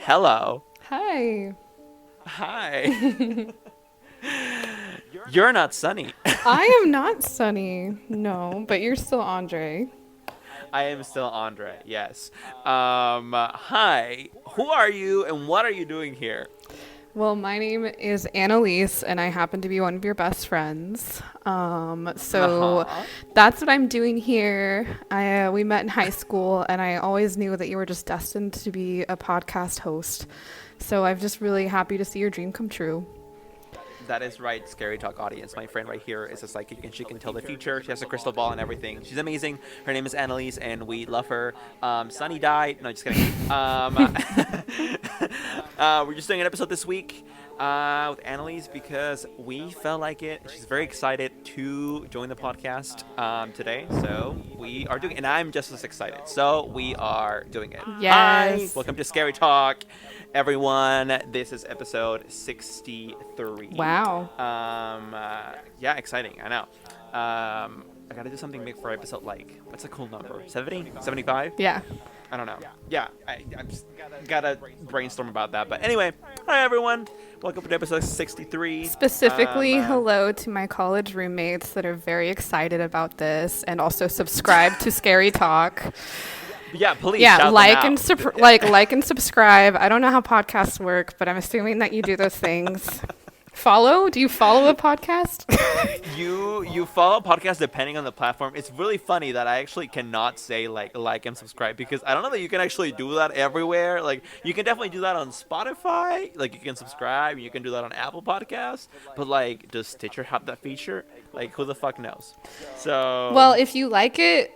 Hello. Hi. Hi. You're not Sunny. I am not Sunny. No, but you're still Andre. I am still Andre. Yes. Hi. Who are you and what are you doing here? Well, my name is Annelise, and I happen to be one of your best friends. So Uh-huh. that's what I'm doing here. We met in high school, and I always knew that you were just destined to be a podcast host. So I'm just really happy to see your dream come true. That is right, Scary Talk audience. My friend right here is a psychic and she can tell the future. She has a crystal ball and everything. She's amazing. Her name is Annelise and we love her. Sunny died. No, just kidding. We're just doing an episode this week with Annelise because we felt like it. She's very excited to join the podcast today. So we are doing it. And I'm just as excited. So we are doing it. Hi. Yes. Welcome to Scary Talk. Everyone, this is episode 63. Wow. Yeah, exciting. I know. I gotta do something big for episode like what's a cool number? 70? 75? Yeah. I don't know. Yeah, I'm just gotta brainstorm about that. But anyway, hi everyone. Welcome to episode 63. Specifically, hello to my college roommates that are very excited about this and also subscribe to Scary Talk. Yeah, please. Yeah, shout like them and out. like and subscribe. I don't know how podcasts work, but I'm assuming that you do those things. Follow? Do you follow a podcast? You follow podcasts depending on the platform. It's really funny that I actually cannot say like and subscribe because I don't know that you can actually do that everywhere. Like you can definitely do that on Spotify. Like you can subscribe. You can do that on Apple Podcasts. But like, does Stitcher have that feature? Like who the fuck knows? So Well, if you like it,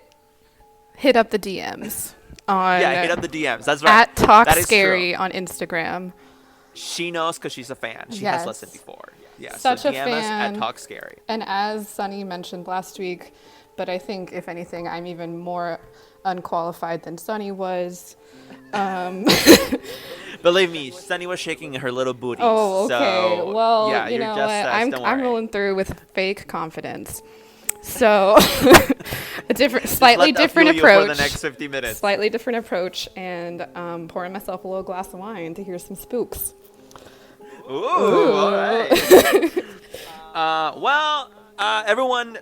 hit up the DMs on yeah, hit up the DMs. That's right. at Talk That is Scary true. on Instagram. She knows because she's a fan. She Yes. has listened before. Yeah, Such so a DM us at fan. Talk Scary. And as Sunny mentioned last week, but I think if anything, I'm even more unqualified than Sunny was. Believe me, Sunny was shaking her little booty. Oh, okay. So, Well, yeah, you you're know just what? us, don't I'm worry. rolling through with fake confidence. So, slightly Let that different fuel you approach. for the next 50 minutes. Slightly different approach, and pouring myself a little glass of wine to hear some spooks. Ooh, all right. Everyone,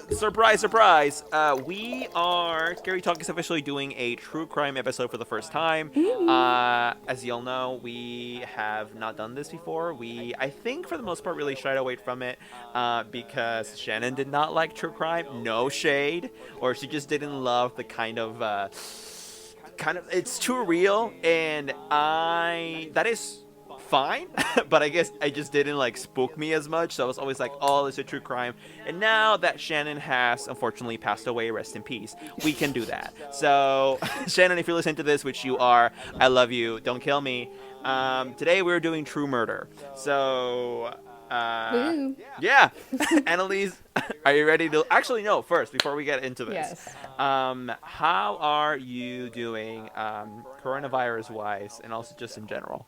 surprise, surprise. Scary Talk is officially doing a true crime episode for the first time. As y'all know, we have not done this before. I think, for the most part, really shied away from it because Shannon did not like true crime. No shade. Or she just didn't love the kind of it's too real. And that is fine, but I guess I just didn't like spook me as much, so I was always like, oh, it's a true crime. And now that Shannon has unfortunately passed away, rest in peace, we can do that. So Shannon, if you listen to this, which you are, I love you, don't kill me. Today we're doing true murder, so Woo. yeah. Annalise, are you ready to actually no first before we get into this? Yes. How are you doing coronavirus wise and also just in general?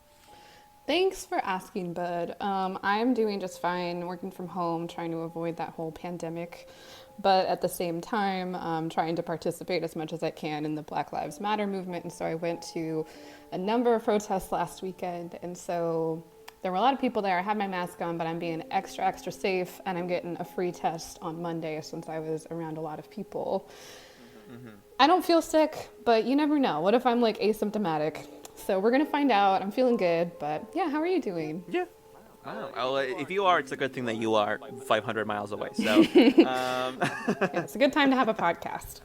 Thanks for asking, bud. I'm doing just fine, working from home, trying to avoid that whole pandemic, but at the same time, trying to participate as much as I can in the Black Lives Matter movement. And so I went to a number of protests last weekend, and so there were a lot of people there. I had my mask on, but I'm being extra, extra safe, and I'm getting a free test on Monday since I was around a lot of people. Mm-hmm. I don't feel sick, but you never know. What if I'm like asymptomatic? So we're going to find out. I'm feeling good, but yeah, how are you doing? Yeah. Wow. Well, if you are, it's a good thing that you are 500 miles away. So, Yeah, it's a good time to have a podcast.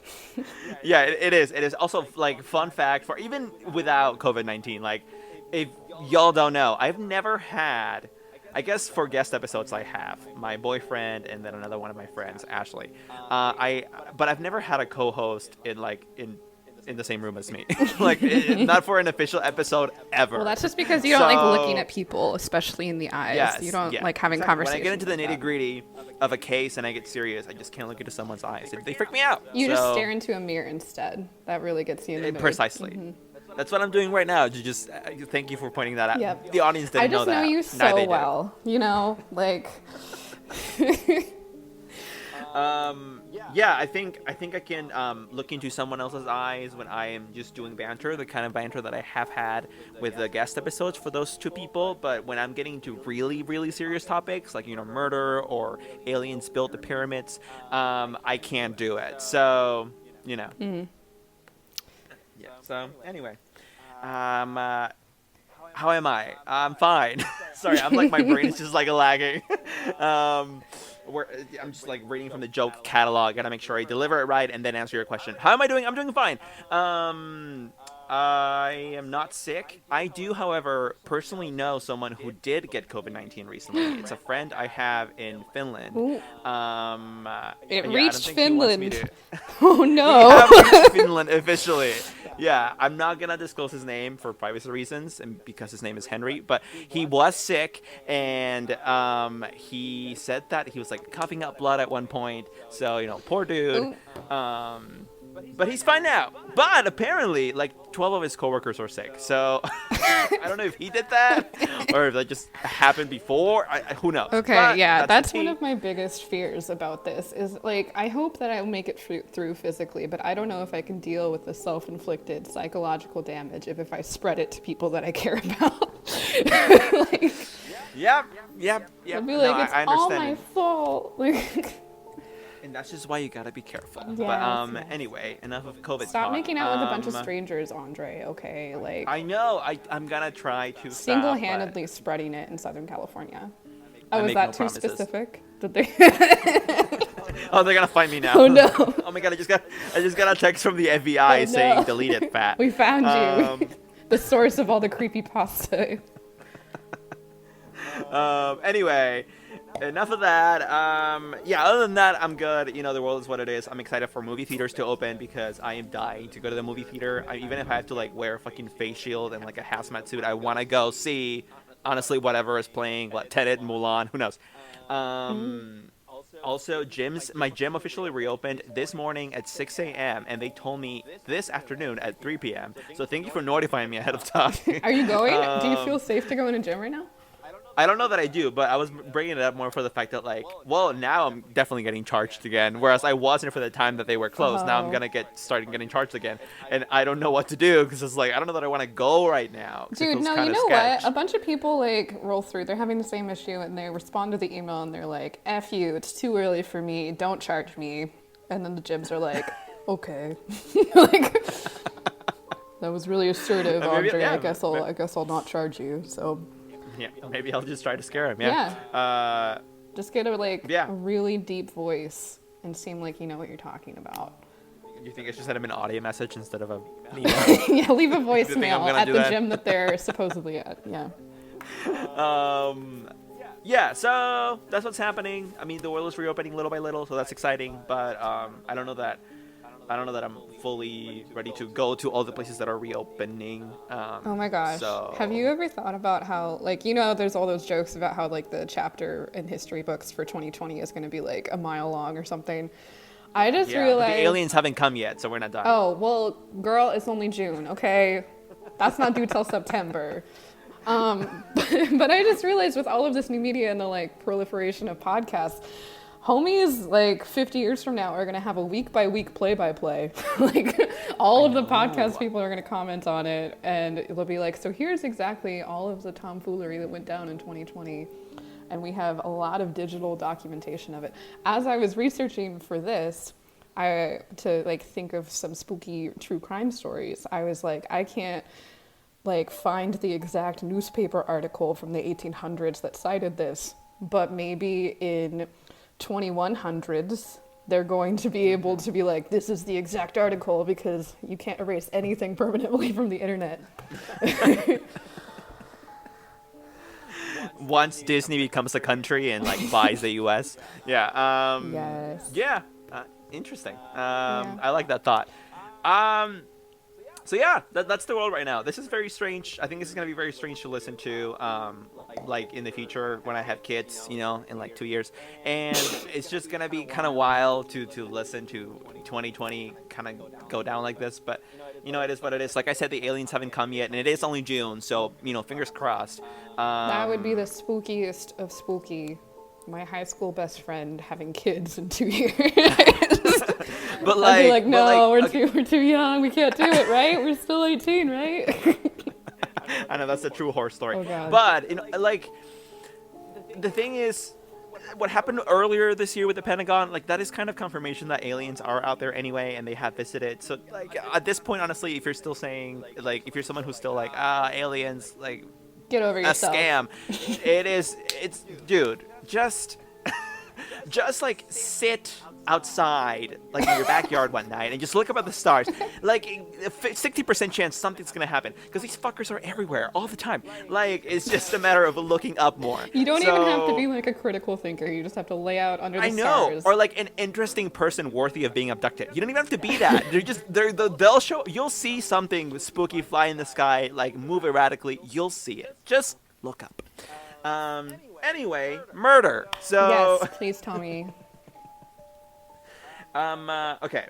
yeah, it is. It is also like fun fact for even without COVID-19. Like, if y'all don't know, I've never had. I guess for guest episodes, I have my boyfriend and then another one of my friends, Ashley. But I've never had a co-host in the same room as me. Like, not for an official episode ever. Well, that's just because you don't like looking at people, especially in the eyes. Yes, You don't yeah, like having exactly. conversations. When I get into the like that. nitty-gritty of a case and I get serious, I just can't look into someone's eyes. They freak me out. You just So, stare into a mirror instead. That really gets you in the mood. Precisely. Mm-hmm. That's what I'm doing right now. Just thank you for pointing that out. Yep. The audience didn't I know just that. know you Now so they do. well. You know, like... Yeah, I think I can look into someone else's eyes when I am just doing banter, the kind of banter that I have had with the guest episodes for those two people. But when I'm getting into really, really serious topics like murder or aliens built the pyramids, I can't do it. So yeah. So anyway, um, uh, how am I? I'm fine. Sorry, I'm like my brain is just like lagging. um, I'm just like reading from the joke catalog. Gotta make sure I deliver it right and then answer your question. How am I doing? I'm doing fine. I am not sick. I do, however, personally know someone who did get COVID-19 recently. It's a friend I have in Finland. Ooh. It Yeah, I don't reached think he wants me Finland. to. Oh We no. have reached Finland officially. Yeah, I'm not gonna disclose his name for privacy reasons and because his name is Henry. But he was sick, and he said that he was like coughing up blood at one point. So poor dude. Ooh. But he's fine now. But apparently, like 12 of his coworkers are sick. So I don't know if he did that or if that just happened before. Who knows? Okay, But yeah, that's the one tea. of my biggest fears about this is like I hope that I'll make it through physically, but I don't know if I can deal with the self-inflicted psychological damage if I spread it to people that I care about. Like, Yep. I'll be No, like, it's I all understand my it. fault. Like, And that's just why you gotta be careful. Yeah, But yes. anyway, enough of COVID stop talk. making out with a bunch of strangers, Andre. Okay, like I know. I'm gonna try to stop. single-handedly spreading it in Southern California. Oh, I was make that no too promises. specific? Did they? Oh, they're gonna find me now. Oh no. Oh my god! I just got a text from the FBI Oh, no. saying delete it, fat. We found you. The source of all the creepy pasta. Anyway, enough of that. Yeah, other than that, I'm good. The world is what it is. I'm excited for movie theaters to open because I am dying to go to the movie theater. Even if I have to like wear a fucking face shield and like a hazmat suit, I want to go see. Honestly, whatever is playing, Tenet, Mulan, who knows. Also, my gym officially reopened this morning at 6 a.m. and they told me this afternoon at 3 p.m. So thank you for notifying me ahead of time. Are you going? Do you feel safe to go in a gym right now? I don't know that I do, but I was bringing it up more for the fact that, now I'm definitely getting charged again, whereas I wasn't for the time that they were closed. Now I'm Oh. going to start getting charged again, and I don't know what to do because it's like, I don't know that I want to go right now. 'Cause it Dude, feels no, you kinda know sketch. what? A bunch of people roll through. They're having the same issue and they respond to the email and they're like, F you, it's too early for me, don't charge me. And then the gyms are like, okay. Like, that was really assertive, Maybe- Andre. yeah, I guess I'll not charge you. So Yeah, maybe I'll just try to scare him. just get a Yeah. a really deep voice and seem like you know what you're talking about. You think I should send him an audio message instead of an email? Yeah, leave a think I'm voicemail gonna at do the that? gym that they're supposedly at. Yeah. Yeah, so that's what's happening. I mean, the world is reopening little by little, so that's exciting. But I don't know that I'm fully ready to go to all the places that are reopening. Oh my gosh. So Have you ever thought about how, there's all those jokes about how, the chapter in history books for 2020 is going to be, a mile long or something? I just Yeah, but realized... the aliens haven't come yet, so we're not done. Oh, well, girl, it's only June, okay? That's not due till September. But I just realized with all of this new media and the, proliferation of podcasts, homies 50 years from now are going to have a week by week play by play. All of the podcast people are going to comment on it and it'll be like, so here's exactly all of the tomfoolery that went down in 2020. And we have a lot of digital documentation of it. As I was researching for this, to think of some spooky true crime stories, I was like, I can't find the exact newspaper article from the 1800s that cited this, but maybe in 2100s they're going to be able to be like, this is the exact article because you can't erase anything permanently from the internet. Once Disney becomes a country and buys the U.S. Yeah. Yes. Yeah. Interesting. I like that thought. So yeah, that's the world right now. This is very strange. I think this is gonna be very strange to listen to, in the future when I have kids, in 2 years, and it's just gonna be kind of wild to listen to 2020 kind of go down like this. But it is what it is. Like I said, the aliens haven't come yet, and it is only June, so fingers crossed. That would be the spookiest of spooky my high school best friend having kids in 2 years. But I'd be like, but no, okay. we're too young. We can't do it, right? We're still 18, right? I know that's a true horror story. Oh, God. But like the thing is, what happened earlier this year with the Pentagon, like that is kind of confirmation that aliens are out there anyway, and they have visited. So like at this point, honestly, if you're still saying like if you're someone who's still like aliens, like Get over a yourself. scam, it's dude, just like sit outside like in your backyard one night and just look up at the stars. Like 60% chance something's gonna happen because these fuckers are everywhere all the time. Like it's just a matter of looking up more. You don't even have to So, be like a critical thinker. You just have to lay out under the I know, stars. or like an interesting person worthy of being abducted. You don't even have to be that. They'll show. You'll see something spooky fly in the sky, like move erratically. You'll see it. Just look up. Anyway, murder. So. Yes, please tell me. Okay.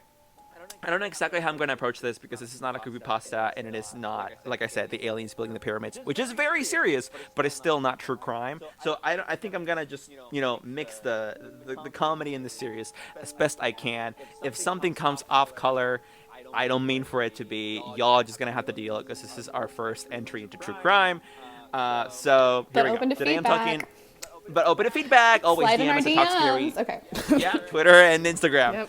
I don't know exactly how I'm going to approach this because this is not a creepypasta and it is not, like I said, the aliens building the pyramids, which is very serious, but it's still not true crime. So I think I'm going to just, mix the comedy and the serious as best I can. If something comes off color, I don't mean for it to be. Y'all just going to have to deal because this is our first entry into true crime. So here But we open go. to Today feedback. I'm talking. But open to feedback. Always Slide in DM our us at Talk Scary. DMs. Okay. Yeah, Twitter and Instagram. Yep.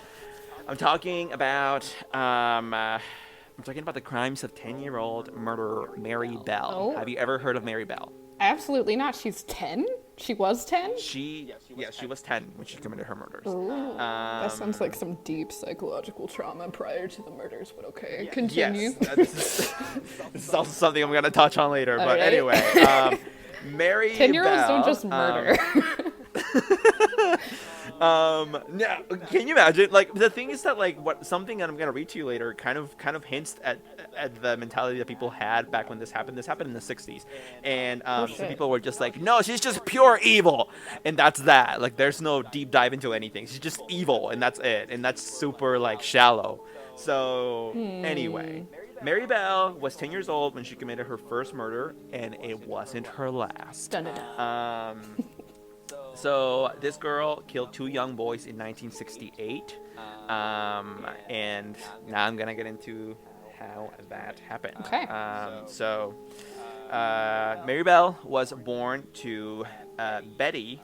I'm talking about the crimes of 10-year-old murderer Mary Bell. Oh. Have you ever heard of Mary Bell? Absolutely not. She's 10? She was 10? She was 10 when she committed her murders. Ooh, that sounds like some deep psychological trauma prior to the murders, but okay. Continue. Yes, this is also something I'm going to touch on later. But Alright. anyway, Mary 10-year-olds Bell, don't just murder. now, can you imagine? Like the thing is that something that I'm gonna read to you later kind of hints at the mentality that people had back when this happened. This happened in the 60s, and some people were just like, no, she's just pure evil, and that's that. Like there's no deep dive into anything. She's just evil, and that's it, and that's super like shallow. So anyway. Mary Bell was 10 years old when she committed her first murder, and it wasn't her last. Dun, dun, dun. So this girl killed 2 young boys in 1968, and now I'm gonna get into how that happened. Okay. Mary Bell was born to Betty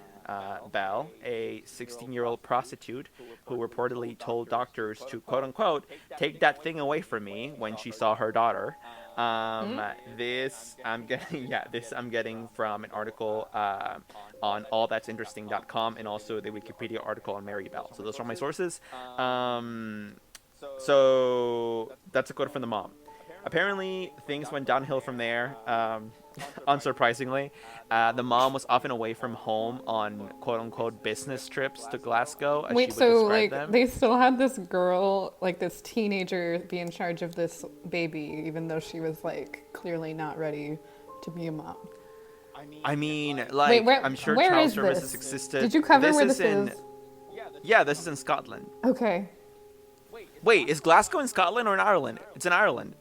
Bell, a 16-year-old prostitute who reportedly told doctors to quote-unquote take that thing away from me when she saw her daughter. This I'm getting from an article on allthat'sinteresting.com and also the Wikipedia article on Mary Bell. So those are my sources. So that's a quote from the mom. Apparently, things went downhill from there. Unsurprisingly, the mom was often away from home on quote-unquote business trips to Glasgow. As Wait, she would so describe like them. they still had this girl, like this teenager, be in charge of this baby, even though she was like clearly not ready to be a mom. I mean, Wait, where, I'm sure where child is services this? existed. Did you cover where this in, is? Yeah, this is in Scotland. Okay. Wait, is Glasgow in Scotland or in Ireland? It's in Ireland.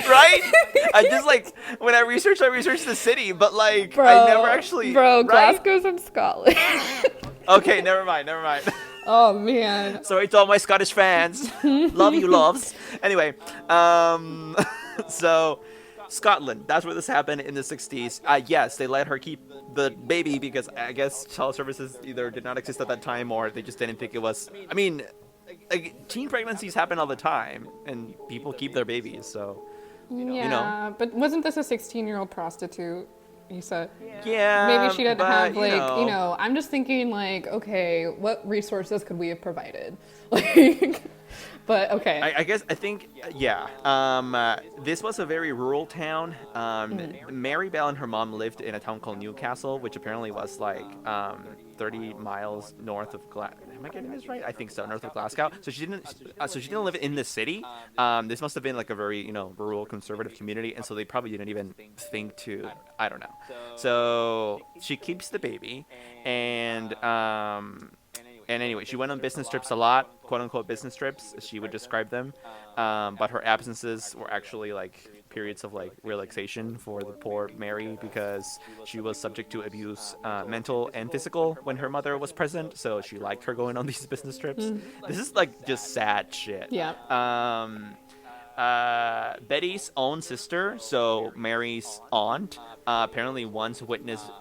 Right? I just when I researched the city, but I never actually. Bro, right? Glasgow's in Scotland. Okay, never mind. Oh man. Sorry to all my Scottish fans. Love you, loves. Anyway, so Scotland, that's where this happened in the 60s. Yes, they let her keep the baby because I guess child services either did not exist at that time or they just didn't think it was. I mean, teen pregnancies happen all the time and people keep their babies, so. Yeah, but wasn't this a 16-year-old prostitute? You said. Yeah. Maybe she didn't but, have I'm just thinking okay, what resources could we have provided? But okay. I think, this was a very rural town. Mary Bell and her mom lived in a town called Newcastle, which apparently was 30 miles north of Am I getting this right? I think so, north of Glasgow. So she didn't live in the city. This must have been a very rural conservative community, and so they probably didn't even think to. I don't know. So she keeps the baby, and And anyway, she went on business trips a lot, quote unquote business trips, as she would describe them. But her absences were actually like periods of like relaxation for the poor Mary because she was subject to abuse, mental and physical, when her mother was present. So she liked her going on these business trips. This is like just sad shit. Yeah. Betty's own sister, so Mary's aunt, apparently once witnessed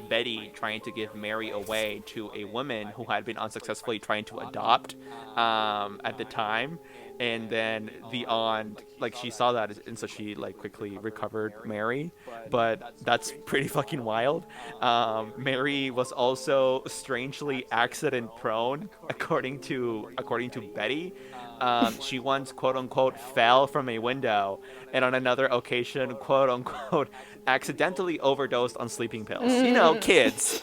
Betty trying to give Mary away to a woman who had been unsuccessfully trying to adopt at the time. And then the aunt, like, she saw that, and so she like quickly recovered Mary. But that's pretty fucking wild. Mary was also strangely accident prone, according to Betty. She once, quote unquote, fell from a window, and on another occasion, quote unquote, accidentally overdosed on sleeping pills. You know, kids.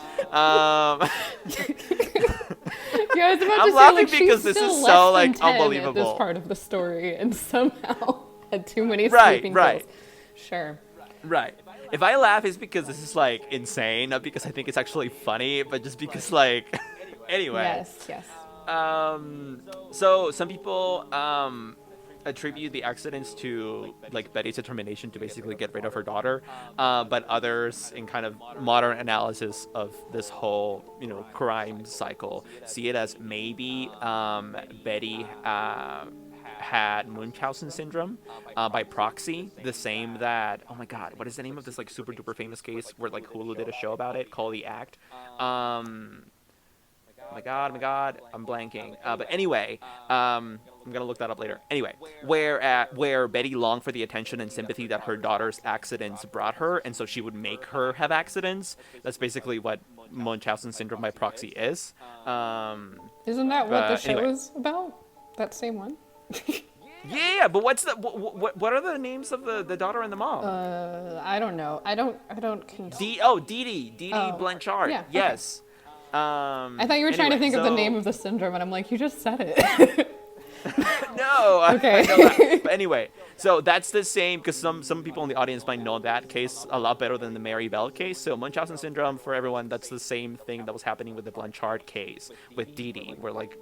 Yeah, I was about I'm to say, laughing like, because she's this still is less so, than like, 10 unbelievable. at this part of the story, and somehow had too many Right, sleeping right. pills. Sure. Right. If I laugh, it's because this is like insane, not because I think it's actually funny, but just because like, anyway. Yes. So some people attribute the accidents to like Betty's determination to basically get rid of her daughter, but others, in kind of modern analysis of this whole crime cycle, see it as maybe Betty had Munchausen syndrome by proxy, the same that, oh my god, what is the name of this like super duper famous case where like Hulu did a show about it called The Act? Oh my god, I'm blanking. But anyway, I'm gonna look that up later. Anyway, where Betty longed for the attention and sympathy that her daughter's accidents brought her, and so she would make her have accidents. That's basically what Munchausen syndrome by proxy is. Isn't that what the show is about? That same one? Yeah, but what are the names of the daughter and the mom? I don't know. I don't. Dee Dee Oh, Blanchard. yeah, okay. Yes. I thought you were trying to think of the name of the syndrome, and I'm like, you just said it. No. Okay. I know that. But anyway, so that's the same, because some people in the audience might know that case a lot better than the Mary Bell case. So Munchausen syndrome, for everyone, that's the same thing that was happening with the Blanchard case with Dee Dee, where like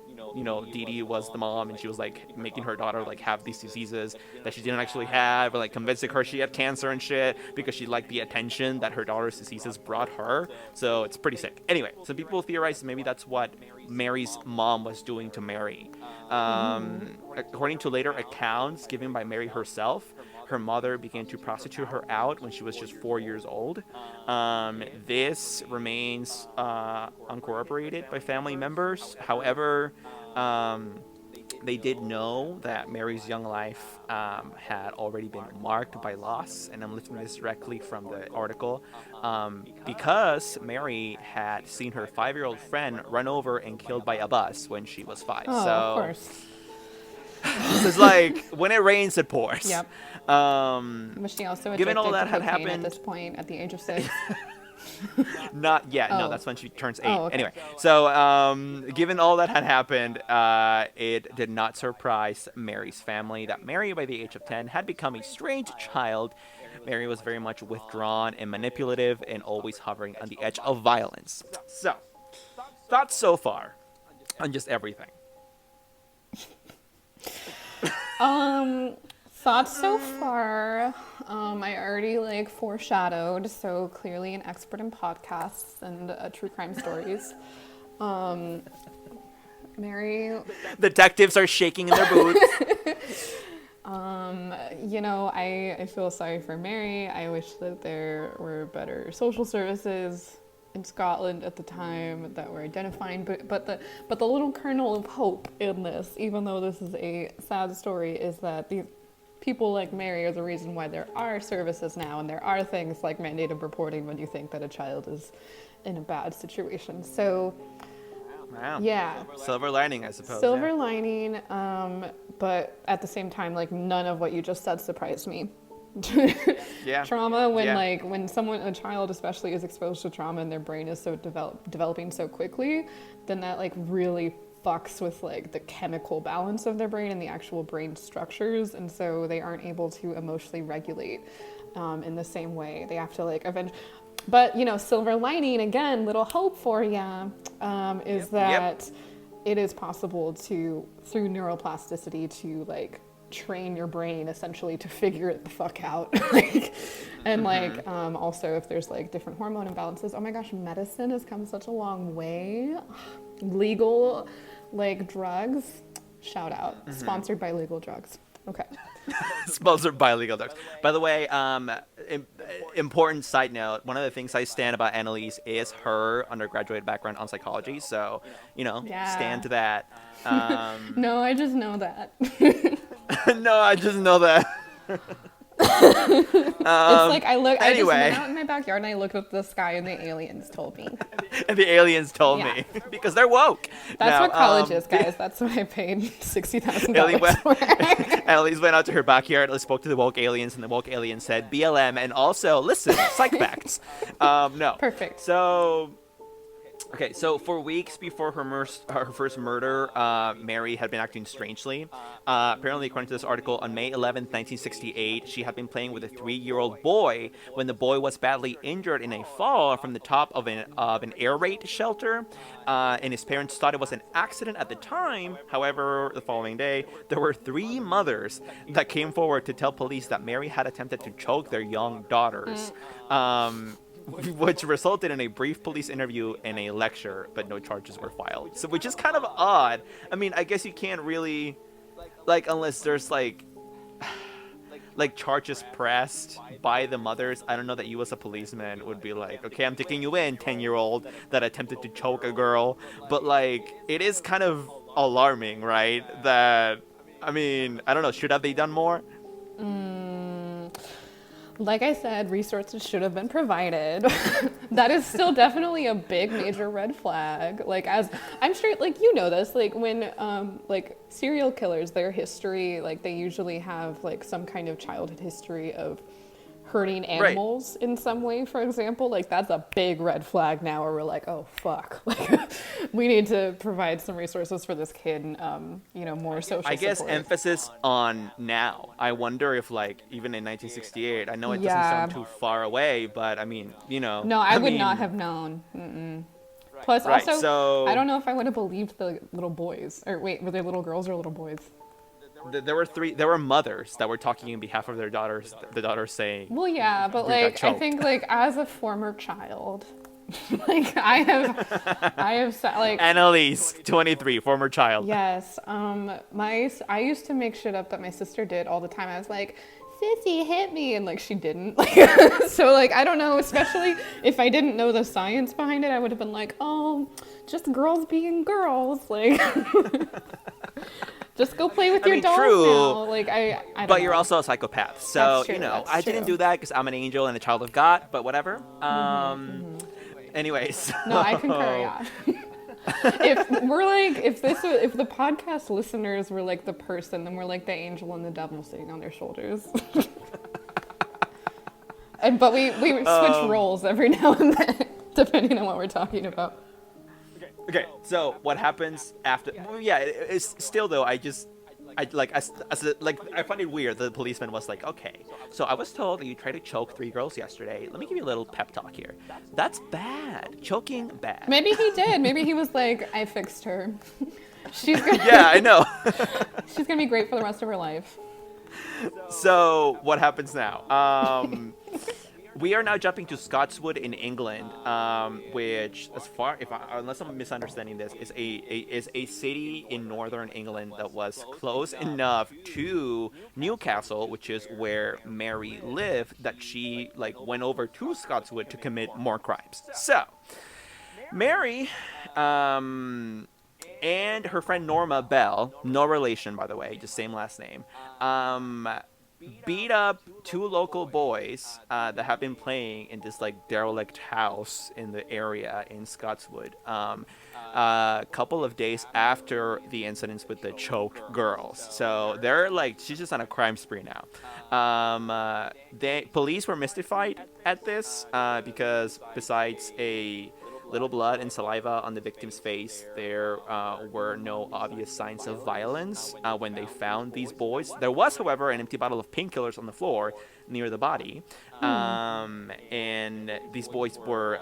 Dee Dee was the mom, and she was like making her daughter like have these diseases that she didn't actually have, or like convincing her she had cancer and shit because she liked the attention that her daughter's diseases brought her. So it's pretty sick. Anyway, some people theorize maybe that's what Mary's mom was doing to Mary. According to later accounts given by Mary herself, her mother began to prostitute her out when she was just 4 years old. This remains uncorroborated by family members. However, they did know that Mary's young life had already been marked by loss, and I'm lifting this directly from the article, because Mary had seen her 5-year-old friend run over and killed by a bus when she was 5. Oh, so of course. it's like when it rains, it pours. Yep. Was she also given all that to had cocaine happened at this point at the age of 6? Not yet. No, Oh. that's when she turns 8. Oh, okay. Anyway, so given all that had happened, it did not surprise Mary's family that Mary, by the age of 10, had become a strange child. Mary was very much withdrawn and manipulative, and always hovering on the edge of violence. So, thoughts so far on just everything? Thoughts so far. I already foreshadowed, so clearly an expert in podcasts and true crime stories. Mary, Detectives are shaking in their boots. I feel sorry for Mary. I wish that there were better social services in Scotland at the time that were identifying, but the little kernel of hope in this, even though this is a sad story, is that these people like Mary are the reason why there are services now, and there are things like mandated reporting when you think that a child is in a bad situation. So, Wow. yeah. Silver lining, I suppose. Silver lining, but at the same time, none of what you just said surprised me. Yeah. Trauma, when Yeah. when a child especially is exposed to trauma and their brain is so developing so quickly, then that really fucks with the chemical balance of their brain and the actual brain structures, and so they aren't able to emotionally regulate in the same way. They have to but silver lining, again, little hope for ya, is that it is possible to, through neuroplasticity, to like train your brain essentially to figure it the fuck out. Like, and like also if there's like different hormone imbalances. Oh my gosh, medicine has come such a long way. Legal like drugs, shout out, sponsored by legal drugs. Okay. Sponsored by legal drugs. By the way, important side note, one of the things I stand about Annelise is her undergraduate background on psychology, so, stand to that. No, I just know that. No, I just know that. It's like I just anyway. went out in my backyard and I looked up the sky and the aliens told me. And the aliens told Yeah. me. Because they're woke. That's Now, what college is, guys. That's what I paid $60,000 for. Annelise went out to her backyard, spoke to the woke aliens, and the woke aliens said BLM, and also, listen, psych facts. No. Perfect. So for weeks before her first murder, Mary had been acting strangely. Apparently, according to this article, on May 11th, 1968, she had been playing with a 3-year-old boy when the boy was badly injured in a fall from the top of an air raid shelter. And his parents thought it was an accident at the time. However, the following day, there were 3 mothers that came forward to tell police that Mary had attempted to choke their young daughters. Which resulted in a brief police interview and a lecture, but no charges were filed. So, which is kind of odd. I mean, I guess you can't really, unless there's like charges pressed by the mothers. I don't know that you as a policeman would be like, okay, I'm taking you in, 10-year-old that attempted to choke a girl. But it is kind of alarming, right? That, I mean, I don't know, should have they done more? Like I said, resources should have been provided. That is still definitely a big major red flag. Like, as I'm sure, like, you know this, like when like serial killers, their history, like they usually have like some kind of childhood history of hurting animals in some way, for example. Like, that's a big red flag now where we're like, oh fuck, like we need to provide some resources for this kid and more social I guess support. emphasis on now. I wonder if even in 1968, I know it doesn't sound too far away, but I mean, No, I would not have known. Mm-mm. Plus, also, so I don't know if I would have believed the little boys. Or wait, were they little girls or little boys? there were mothers that were talking on behalf of their daughters. The daughters saying, Well, yeah, but "We got like I choked." think like as a former child, like I have like Annelise, 23, former child. yes, I used to make shit up that my sister did all the time. I was like, Sissy hit me, and like she didn't. Like so like I don't know, especially if I didn't know the science behind it, I would have been like, oh, just girls being girls, like. Just go play with your dolls now. Like I don't But know. you're also a psychopath, so That's true, that's I didn't true. do that because I'm an angel and a child of God. But whatever. Anyways. No, I concur. Yeah. if the podcast listeners were like the person, then we're like the angel and the devil sitting on their shoulders. But we switch roles every now and then, depending on what we're talking about. Okay, so what happens after? Well, yeah, it's still though. I find it weird. The policeman was like, "Okay, so I was told that you tried to choke 3 girls yesterday. Let me give you a little pep talk here. That's bad. Choking bad." Maybe he did. Maybe he was like, "I fixed her. She's gonna." Yeah, I know. She's gonna be great for the rest of her life. So what happens now? We are now jumping to Scotswood in England, which, unless I'm misunderstanding this, is a city in northern England that was close enough to Newcastle, which is where Mary lived, that she went over to Scotswood to commit more crimes. So, Mary, and her friend Norma Bell, no relation by the way, just same last name, beat up 2 local boys that have been playing in this derelict house in the area in Scotswood a couple of days after the incidents with the choked girls. So they're she's just on a crime spree now. Police were mystified at this because besides a little blood and saliva on the victim's face, there were no obvious signs of violence when they found these boys. There was, however, an empty bottle of painkillers on the floor near the body. And these boys were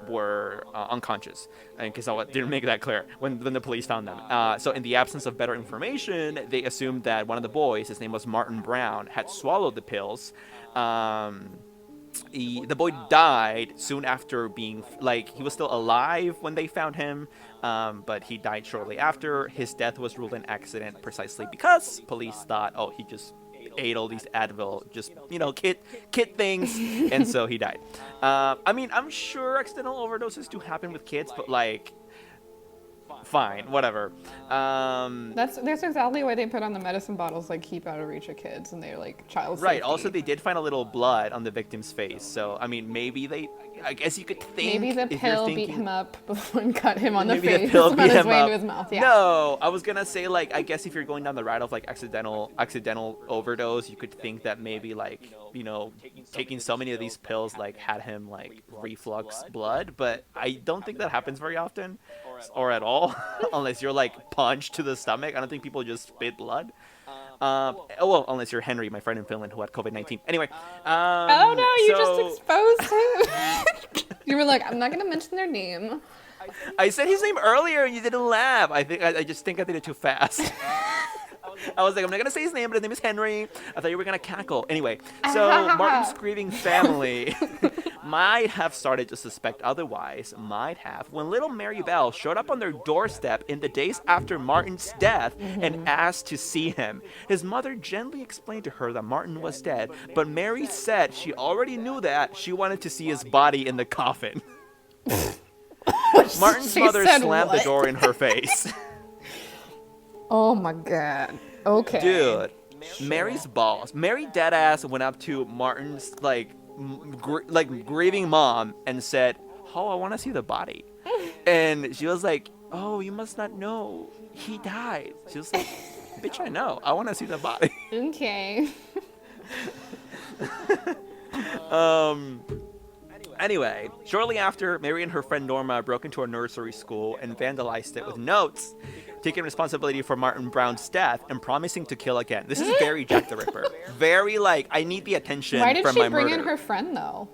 were unconscious. In case I didn't make that clear when the police found them. So in the absence of better information, they assumed that one of the boys, his name was Martin Brown, had swallowed the pills. The boy died soon after being, like, he was still alive when they found him, but he died shortly after. His death was ruled an accident precisely because police thought, oh, he just ate all these Advil, just, kid things, and so he died. I mean, I'm sure accidental overdoses do happen with kids, but, like, fine, whatever. That's exactly why they put on the medicine bottles, like, keep out of reach of kids, and they're like child safety. Right. Also, they did find a little blood on the victim's face, so I mean, I guess you could think maybe the pill beat him up and cut him on the face. Maybe the pill beat him up. Into his mouth. Yeah. No, I was gonna say, like, I guess if you're going down the route of like accidental overdose, you could think that maybe, like, taking so many of these pills like had him like reflux blood, but I don't think that happens very often or at all unless you're like punched to the stomach. I don't think people just spit blood. Well, unless you're Henry, my friend in Finland who had COVID-19. Anyway. Oh no, you just exposed him. You were like, I'm not gonna mention their name. I said his name earlier and you didn't laugh. I just think I did it too fast. I was like, I'm not going to say his name, but his name is Henry. I thought you were going to cackle. Anyway, so Martin's grieving family might have started to suspect otherwise, when little Mary Bell showed up on their doorstep in the days after Martin's death and asked to see him. His mother gently explained to her that Martin was dead, but Mary said she already knew that. She wanted to see his body in the coffin. Martin's mother slammed the door in her face. Oh my god. Okay. Dude, Mary's balls. Mary deadass went up to Martin's grieving mom and said, "Oh, I want to see the body." And she was like, "Oh, you must not know. He died." She was like, "Bitch, I know. I want to see the body." Okay. Anyway, shortly after, Mary and her friend Norma broke into a nursery school and vandalized it with notes, taking responsibility for Martin Brown's death and promising to kill again. This is very Jack the Ripper. Very, like, I need the attention from my murder. Why did she bring in her friend, though?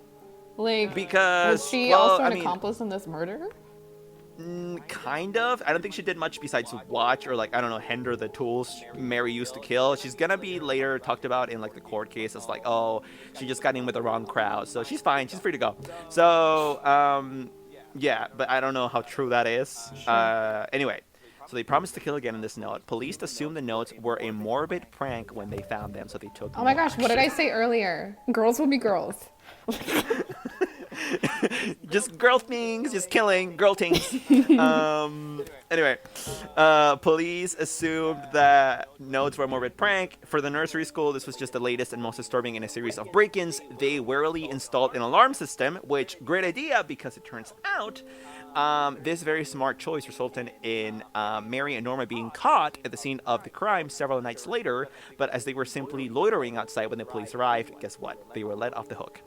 Like, because, was she also an accomplice in this murder? Kind of. I don't think she did much besides watch or, like, I don't know, hinder the tools Mary used to kill. She's gonna be later talked about in, like, the court case as, like, oh, she just got in with the wrong crowd. So she's fine. She's free to go. So, yeah, but I don't know how true that is. Sure. Anyway, so they promised to kill again in this note. Police assumed the notes were a morbid prank when they found them, so they took Oh my gosh, what did I say earlier? Girls will be girls. Just girl things, just killing girl things. Anyway, police assumed that notes were a morbid prank. For the nursery school, this was just the latest and most disturbing in a series of break-ins. They warily installed an alarm system, which, great idea, because it turns out this very smart choice resulted in Mary and Norma being caught at the scene of the crime several nights later, but as they were simply loitering outside when the police arrived, guess what? They were let off the hook.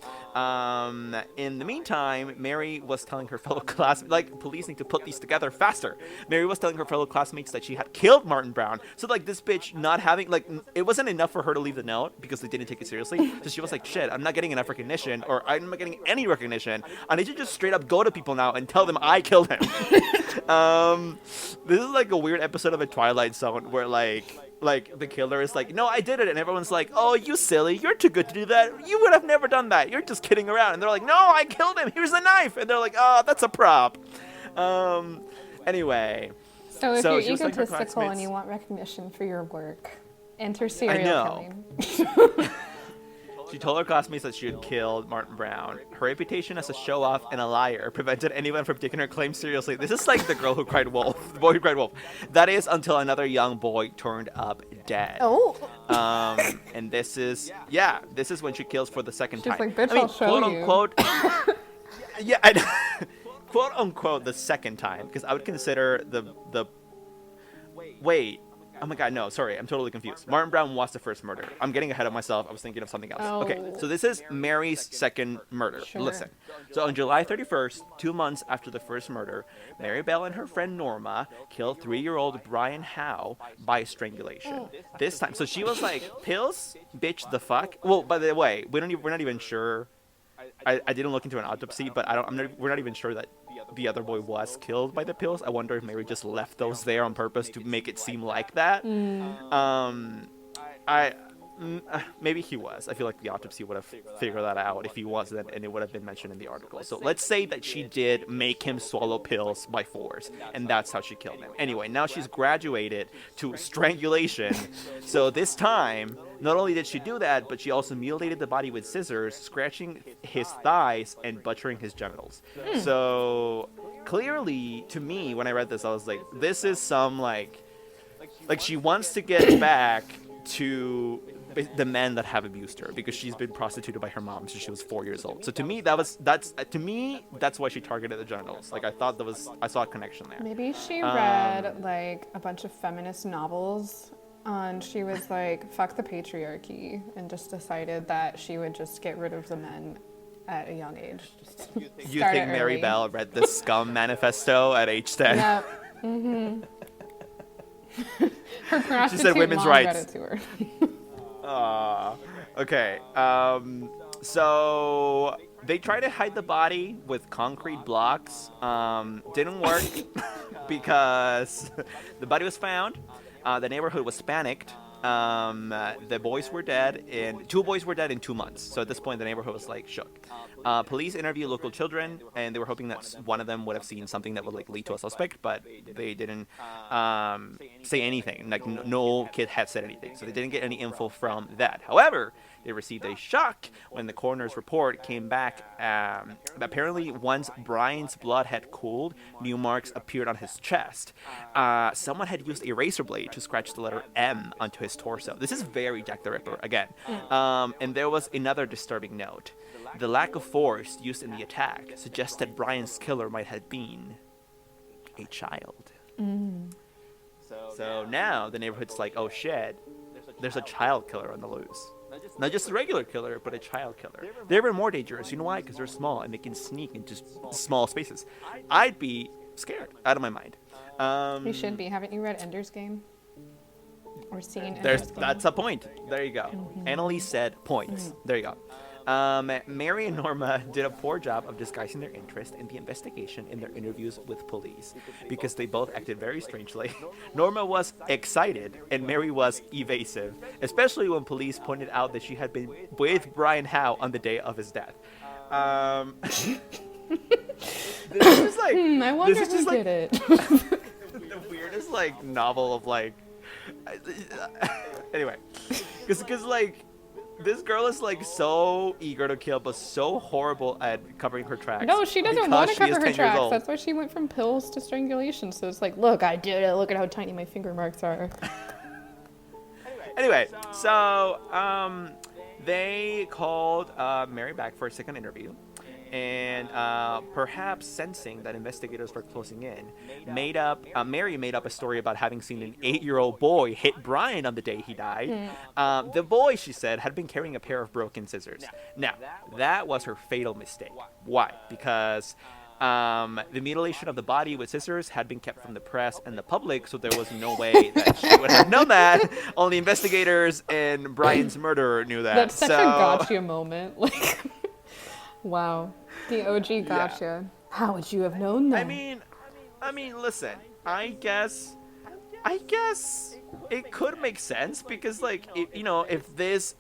In the meantime, Mary was telling her fellow classmates, like, police need to put these together faster. Mary was telling her fellow classmates that she had killed Martin Brown. So, like, this bitch not having, like, it wasn't enough for her to leave the note because they didn't take it seriously. So she was like, shit, I'm not getting enough recognition, or I'm not getting any recognition. I need to just straight up go to people now and tell them I killed him. This is like a weird episode of a Twilight Zone where, like the killer is like, no, I did it, and everyone's like, oh, you silly, you're too good to do that, you would have never done that, you're just kidding around. And they're like, no, I killed him, here's the knife. And they're like, oh, that's a prop. Anyway, so if you're egotistical and you want recognition for your work, enter serial killing. She told her classmates that she had killed Martin Brown. Her reputation as a show-off and a liar prevented anyone from taking her claim seriously. This is like the girl who cried wolf, the boy who cried wolf. That is until another young boy turned up dead. Oh. And this is when she kills for the second time. She's like, bitch, I'll show you. Quote unquote. Yeah, quote unquote the second time, because I would consider the. Wait. Oh my god, no, sorry, I'm totally confused. Martin Brown was the first murder. I'm getting ahead of myself. I was thinking of something else. Oh. Okay, so this is Mary's second murder. Sure. Listen. So on July 31st, 2 months after the first murder, Mary Bell and her friend Norma killed 3-year-old Brian Howe by strangulation. This time, so she was like, pills? Bitch, the fuck? Well, by the way, we're not even sure. I didn't look into an autopsy, but we're not even sure that the other boy was killed by the pills. I wonder if Mary just left those there on purpose to make it seem like that. I maybe he was. I feel like the autopsy would have figured that out if he wasn't, and it would have been mentioned in the article. So let's say that she did make him swallow pills by force, and that's how she killed him. Anyway, now she's graduated to strangulation. So this time, not only did she do that, but she also mutilated the body with scissors, scratching his thighs and butchering his genitals. So clearly, to me, when I read this, I was like, this is some like she wants to get back to the men that have abused her, because she's been prostituted by her mom since she was 4 years old. So to me, that's why she targeted the genitals. Like, I saw a connection there. Maybe she read like a bunch of feminist novels, and she was like, fuck the patriarchy, and just decided that she would just get rid of the men at a young age. Just You think Mary Bell read the Scum Manifesto at age 10? Yep. Mm-hmm. Her prostitute She said women's mom rights. read it to her. Okay. So they tried to hide the body with concrete blocks. Didn't work because the body was found. The neighborhood was panicked. The boys were dead, and 2 boys were dead in 2 months. So at this point, the neighborhood was like shook. Police interviewed local children, and they were hoping that one of them would have seen something that would like lead to a suspect, but they didn't say anything. Like no kid had said anything, so they didn't get any info from that. However, they received a shock when the coroner's report came back. Apparently, once Brian's blood had cooled, new marks appeared on his chest. Someone had used a razor blade to scratch the letter M onto his torso. This is very Jack the Ripper again. And there was another disturbing note. The lack of force used in the attack suggested Brian's killer might have been a child. So now the neighborhood's like, oh shit, there's a child killer on the loose. Not just a regular killer, but a child killer. They're even more dangerous. You know why? Because they're small and they can sneak into small spaces. I'd be scared out of my mind. You should be. Haven't you read Ender's Game? Or seen Ender's Game? That's a point. There you go. Annelise said points. There you go. Mary and Norma did a poor job of disguising their interest in the investigation in their interviews with police because they both acted very strangely. Norma was excited and Mary was evasive, especially when police pointed out that she had been with Brian Howe on the day of his death. This is like I wonder this is who just did it. the weirdest like novel of like anyway, because like this girl is like so eager to kill but so horrible at covering her tracks. No, she doesn't because want to she is cover her 10 years tracks. old. That's why she went from pills to strangulation. So it's like, look, I did it. Look at how tiny my finger marks are. Anyway, so they called Mary back for a second interview, and perhaps sensing that investigators were closing in, Mary made up a story about having seen an 8-year-old boy hit Brian on the day he died. The boy, she said, had been carrying a pair of broken scissors. Now, that was her fatal mistake. Why? Because the mutilation of the body with scissors had been kept from the press and the public, so there was no way that she would have known that. Only investigators and Brian's murderer knew that. That's such a gotcha moment. Like, wow. The OG gotcha. Yeah. How would you have known that? I mean, listen. I guess it could make sense because, like, if this,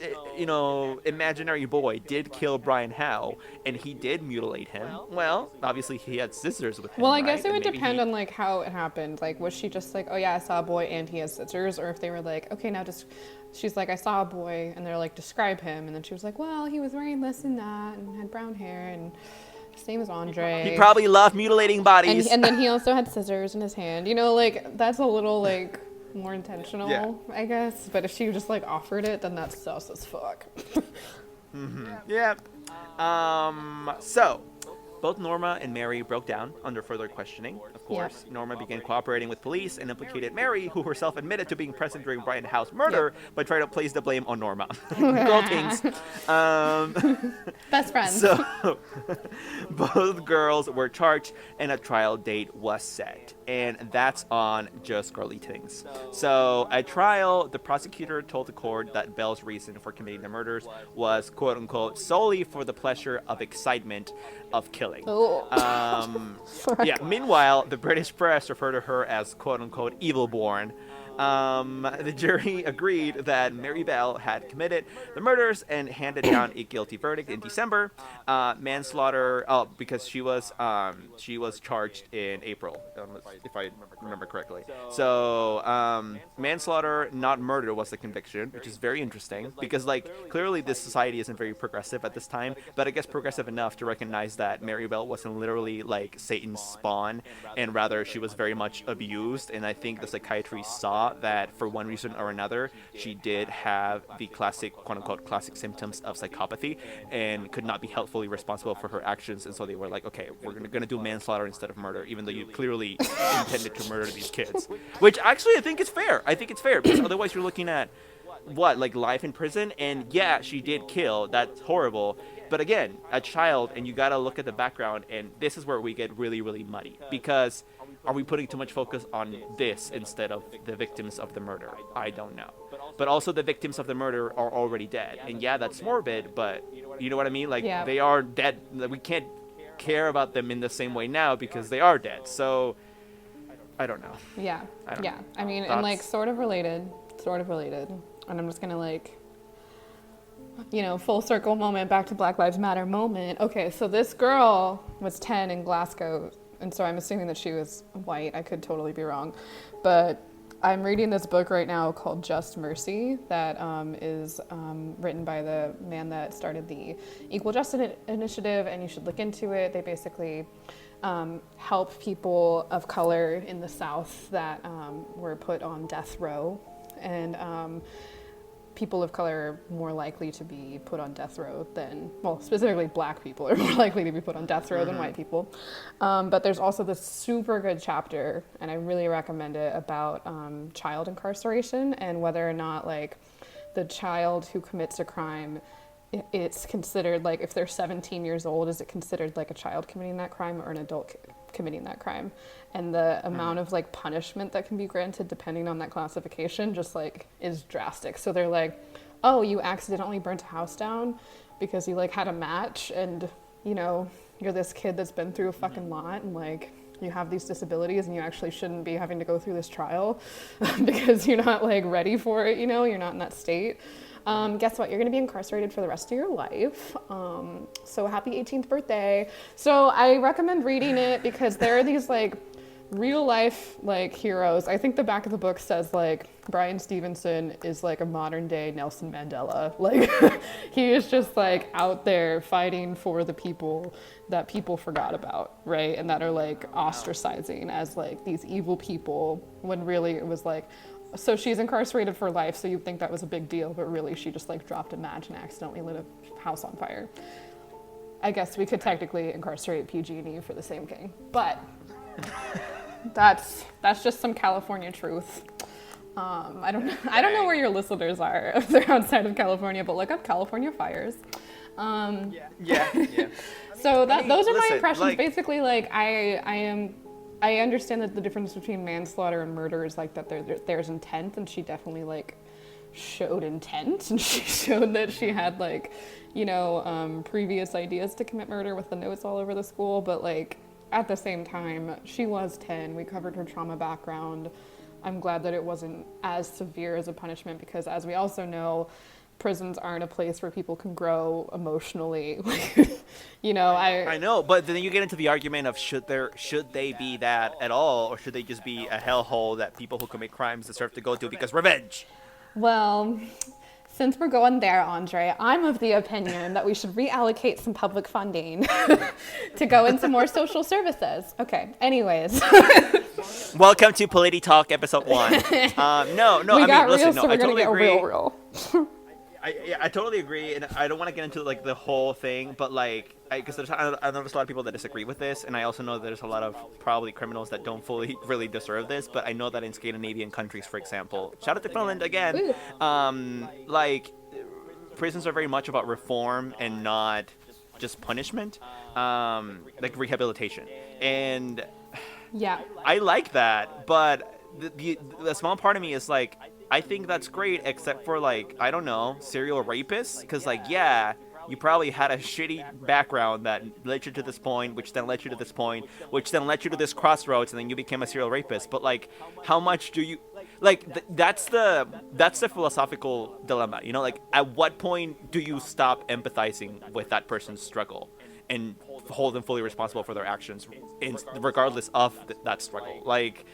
imaginary boy did kill Brian Howe and he did mutilate him, well, obviously he had scissors with him. Well, I right? guess it would And depend on like how it happened. Like, was she just like, oh yeah, I saw a boy and he has scissors, or if they were like, okay, now just, she's like, I saw a boy, and they're like, describe him, and then she was like, well, he was wearing this and that, and had brown hair, and his name is Andre. He probably loved mutilating bodies. And then he also had scissors in his hand. Like, that's a little like more intentional, Yeah. I guess. But if she just like offered it, then that's sus as fuck. Yeah. So, both Norma and Mary broke down under further questioning, of course. Yep. Norma began cooperating with police and implicated Mary, who herself admitted to being present during Brian Howe's murder, but tried to place the blame on Norma. Girl things. Best friends. So, both girls were charged and a trial date was set. and that's on just girly things. So at trial, the prosecutor told the court that Bell's reason for committing the murders was "quote unquote" solely for the pleasure of excitement of killing. Oh. Yeah. Meanwhile, the British press referred to her as "quote unquote" evil born. The jury agreed that Mary Bell had committed the murders and handed down a guilty verdict in December. Manslaughter, because she was charged in April, if I remember correctly. So manslaughter, not murder, was the conviction, which is very interesting because like clearly this society isn't very progressive at this time, but I guess progressive enough to recognize that Mary Bell wasn't literally like Satan's spawn, and rather she was very much abused. And I think the psychiatry saw that for one reason or another, she did have the classic, quote unquote, classic symptoms of psychopathy and could not be held fully responsible for her actions. And so they were like, okay, we're gonna do manslaughter instead of murder, even though you clearly intended to murder these kids. Which actually I think is fair. I think it's fair because otherwise you're looking at what, like life in prison? And yeah, she did kill. That's horrible. But again, a child, and you gotta look at the background, and this is where we get really, really muddy because are we putting too much focus on this instead of the victims of the murder? I don't know. But also the victims of the murder are already dead. And yeah, that's morbid, but you know what I mean? Like, Yeah. they are dead. We can't care about them in the same way now because they are dead. So, I don't know. Yeah. I don't Yeah. know. I mean, and Thoughts? like sort of related. And I'm just gonna like, full circle moment, back to Black Lives Matter moment. Okay, so this girl was 10 in Glasgow, and so I'm assuming that she was white. I could totally be wrong. But I'm reading this book right now called Just Mercy that is written by the man that started the Equal Justice Initiative, and you should look into it. They basically help people of color in the South that were put on death row. And people of color are more likely to be put on death row than, well, specifically black people are more likely to be put on death row than white people. But there's also this super good chapter, and I really recommend it, about child incarceration and whether or not like the child who commits a crime, it's considered like, if they're 17 years old, is it considered like a child committing that crime or an adult committing that crime? And the amount of like punishment that can be granted depending on that classification just like is drastic. So they're like, oh, you accidentally burnt a house down because you like had a match, and you're this kid that's been through a fucking lot, and like you have these disabilities, and you actually shouldn't be having to go through this trial because you're not like ready for it, you're not in that state. Guess what? You're going to be incarcerated for the rest of your life. So happy 18th birthday. So I recommend reading it because there are these like real life like heroes. I think the back of the book says like Bryan Stevenson is like a modern day Nelson Mandela. Like he is just like out there fighting for the people that people forgot about, right? And that are like ostracizing as like these evil people, when really it was like, so she's incarcerated for life, so you'd think that was a big deal, but really she just like dropped a match and accidentally lit a house on fire. I guess we could technically incarcerate PG&E for the same thing, but that's just some California truth. I don't know where your listeners are if they're outside of California, but look up California fires. Yeah. So those are my listen, impressions. like- Basically, like I understand that the difference between manslaughter and murder is like that there's intent, and she definitely like showed intent, and she showed that she had like previous ideas to commit murder with the notes all over the school. But like at the same time, she was 10. We covered her trauma background. I'm glad that it wasn't as severe as a punishment, because as we also know, prisons aren't a place where people can grow emotionally. I know, but then you get into the argument of should they be that at all, or should they just be a hellhole that people who commit crimes deserve to go to because revenge? Well, since we're going there, Andre, I'm of the opinion that we should reallocate some public funding to go into more social services. Okay, anyways. Welcome to Polity Talk episode 1. No, We I got mean, real, listen, so no, we're I gonna totally get agree. real. I totally agree, and I don't want to get into like the whole thing, but like, because I know there's a lot of people that disagree with this, and I also know that there's a lot of probably criminals that don't fully really deserve this. But I know that in Scandinavian countries, for example, shout out to Finland again, like prisons are very much about reform and not just punishment, like rehabilitation. And Yeah. I like that, but the small part of me is like, I think that's great, except for like, I don't know, serial rapists, because like, yeah, you probably had a shitty background that led you to this point, which then led you to this point, which then led you to this crossroads, and then you became a serial rapist. But like, how much do you like? That's the philosophical dilemma, you know? Like, at what point do you stop empathizing with that person's struggle and hold them fully responsible for their actions, regardless of that struggle? Like,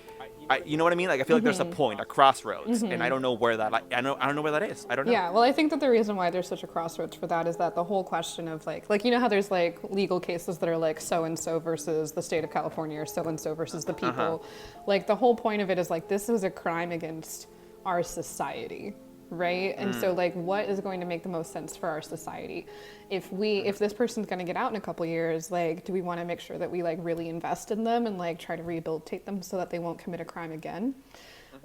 you know what I mean? Like, I feel like there's a point, a crossroads, and I don't know where that. I don't know where that is. I don't know. Yeah, well, I think that the reason why there's such a crossroads for that is that the whole question of like you know how there's like legal cases that are like so and so versus the state of California or so and so versus the people. Like the whole point of it is like this is a crime against our society, right? And so like what is going to make the most sense for our society? If this person's going to get out in a couple years, like do we want to make sure that we like really invest in them and like try to rehabilitate them so that they won't commit a crime again?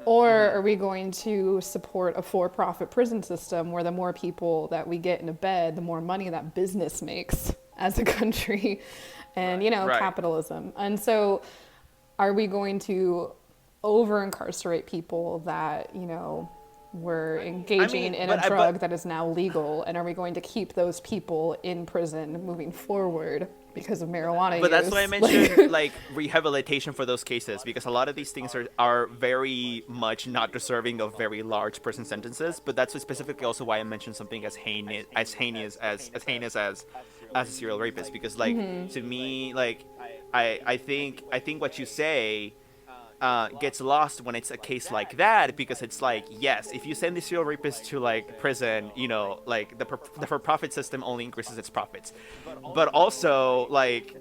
Or are we going to support a for-profit prison system where the more people that we get in a bed, the more money that business makes as a country and, you know, capitalism. And so are we going to over-incarcerate people that, you know, were engaging in a drug that is now legal? And are we going to keep those people in prison moving forward because of marijuana use? But that's why I mentioned like rehabilitation for those cases, because a lot of these things are very much not deserving of very large prison sentences. But that's specifically also why I mentioned something as heinous as a serial rapist, because like to me, like I think what you say gets lost when it's a case like that, because it's like, yes, if you send the serial rapist to like prison, you know, like the for-profit system only increases its profits, but also like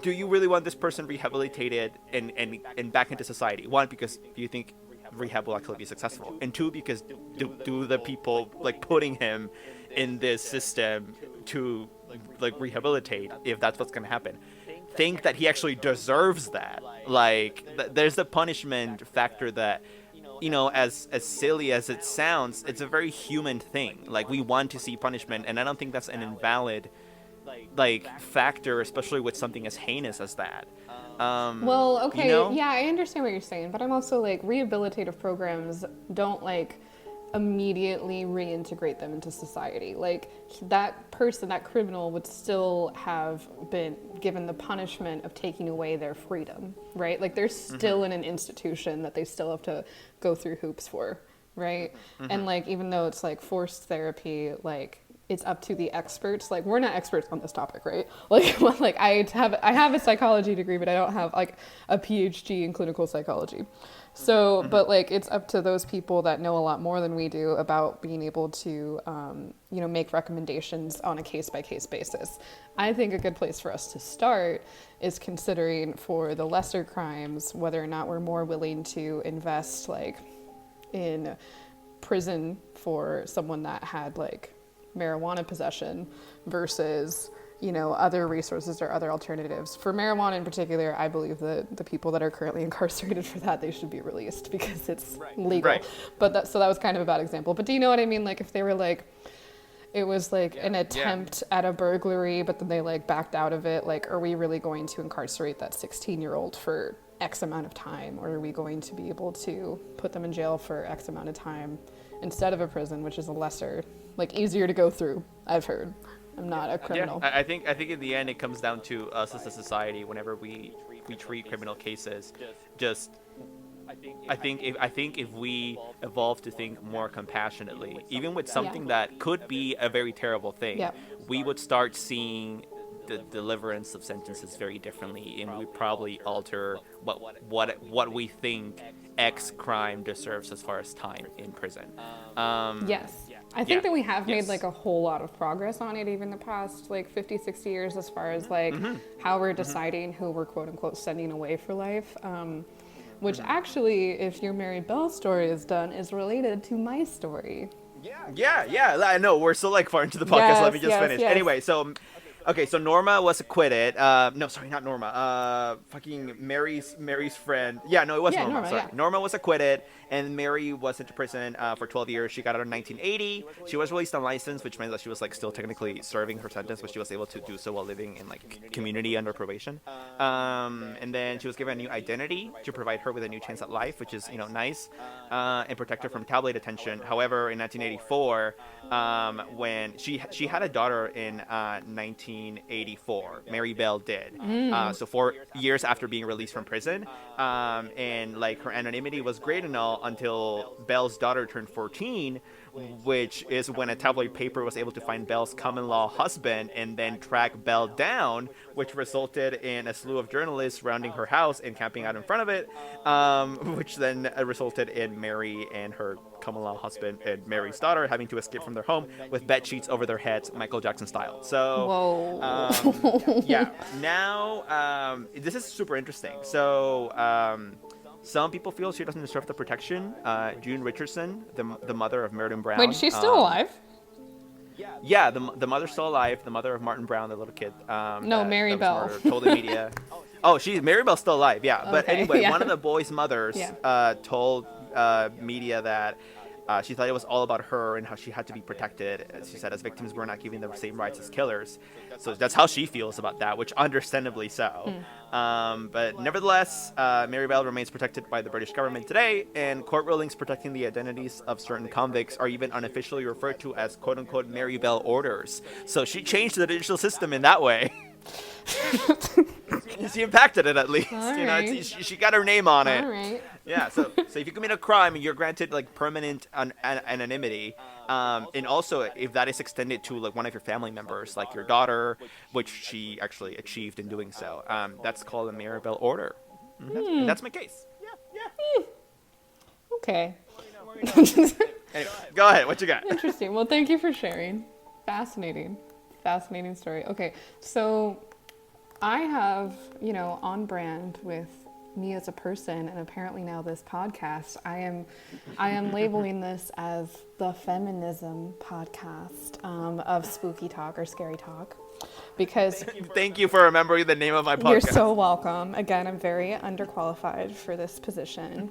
do you really want this person rehabilitated and back into society? One, because do you think rehab will actually be successful, and two, because do the people like putting him in this system to like rehabilitate, if that's what's going to happen, think that he actually deserves that? Like there's the punishment factor that, you know, as silly as it sounds, it's a very human thing. Like we want to see punishment, and I don't think that's an invalid like factor, especially with something as heinous as that. Well, okay, you know? yeah, I understand what you're saying, but I'm also like rehabilitative programs don't like immediately reintegrate them into society. Like that person, that criminal would still have been given the punishment of taking away their freedom, right? Like they're still in an institution that they still have to go through hoops for, right? And like even though it's like forced therapy, like it's up to the experts. Like we're not experts on this topic, right? Like I have a psychology degree, but I don't have like a PhD in clinical psychology. So, but like it's up to those people that know a lot more than we do about being able to, you know, make recommendations on a case-by-case basis. I think a good place for us to start is considering for the lesser crimes whether or not we're more willing to invest like in prison for someone that had like marijuana possession versus, you know, other resources or other alternatives. For marijuana in particular, I believe that the people that are currently incarcerated for that, they should be released because it's legal. But so that was kind of a bad example. But do you know what I mean? Like if they were like, it was like an attempt at a burglary, but then they like backed out of it. Like, are we really going to incarcerate that 16-year-old for X amount of time? Or are we going to be able to put them in jail for X amount of time instead of a prison, which is a lesser, like easier to go through, I've heard. I'm not a criminal. Yeah, I think in the end it comes down to us as a society. Whenever we treat criminal cases, just I think if we evolve to think more compassionately, even with something that could be a very terrible thing, we would start seeing the deliverance of sentences very differently, and we probably alter what we think X crime deserves as far as time in prison. I think that we have made like a whole lot of progress on it even the past like 50, 60 years as far as like how we're deciding who we're quote unquote sending away for life. Which actually, if your Mary Bell story is done, is related to my story. Yeah. I know we're so like far into the podcast. Let me just finish. Anyway, so Okay, so Norma was acquitted. No, sorry, not Norma. Fucking Mary's friend. Yeah, no, it was Yeah, Norma. Norma, Sorry, yeah. Norma was acquitted, and Mary was into prison for 12 years. She got out in 1980. She was released on license, which meant that she was like still technically serving her sentence, but she was able to do so while living in like community under probation. And then she was given a new identity to provide her with a new chance at life, which is nice, and protect her from tabloid attention. However, in 1984, when she had a daughter in 1984. Mary Bell did. So 4 years after being released from prison, and like her anonymity was great and all until Bell's daughter turned 14, which is when a tabloid paper was able to find Bell's common-law husband and then track Bell down, which resulted in a slew of journalists surrounding her house and camping out in front of it, which then resulted in Mary and her common-law husband and Mary's daughter having to escape from their home with bed sheets over their heads, Michael Jackson style. So, Whoa. yeah. Now, this is super interesting. So, some people feel she doesn't deserve the protection. June Richardson, the mother of Meriden Brown. Wait, she's still alive? Yeah, the mother's still alive. The mother of Martin Brown, the little kid. No, Mary that Bell. was murdered, told the media. Oh, Mary Bell's still alive. Yeah, but Okay, anyway, yeah. one of the boys' mothers told media that she thought it was all about her and how she had to be protected. She said, as victims, we're not given the same rights as killers. So that's how she feels about that, which understandably so. But nevertheless, Mary Bell remains protected by the British government today, and court rulings protecting the identities of certain convicts are even unofficially referred to as quote-unquote Mary Bell orders. So she changed the judicial system in that way. She impacted it at least. All Right. She got her name on it. All right. Yeah. So if you commit a crime, you're granted like permanent anonymity. And also, if that is extended to like one of your family members, like your daughter, which she actually achieved in doing so, that's called a Mary Bell order. And that's my case. Yeah. Okay. Anyway, go ahead. What you got? Interesting. Well, thank you for sharing. Fascinating story. Okay, so I have, on brand with me as a person, and apparently now this podcast, I am labeling this as the feminism podcast of spooky talk or scary talk, because Thank you for remembering the name of my podcast. you're so welcome. Again, I'm very underqualified for this position.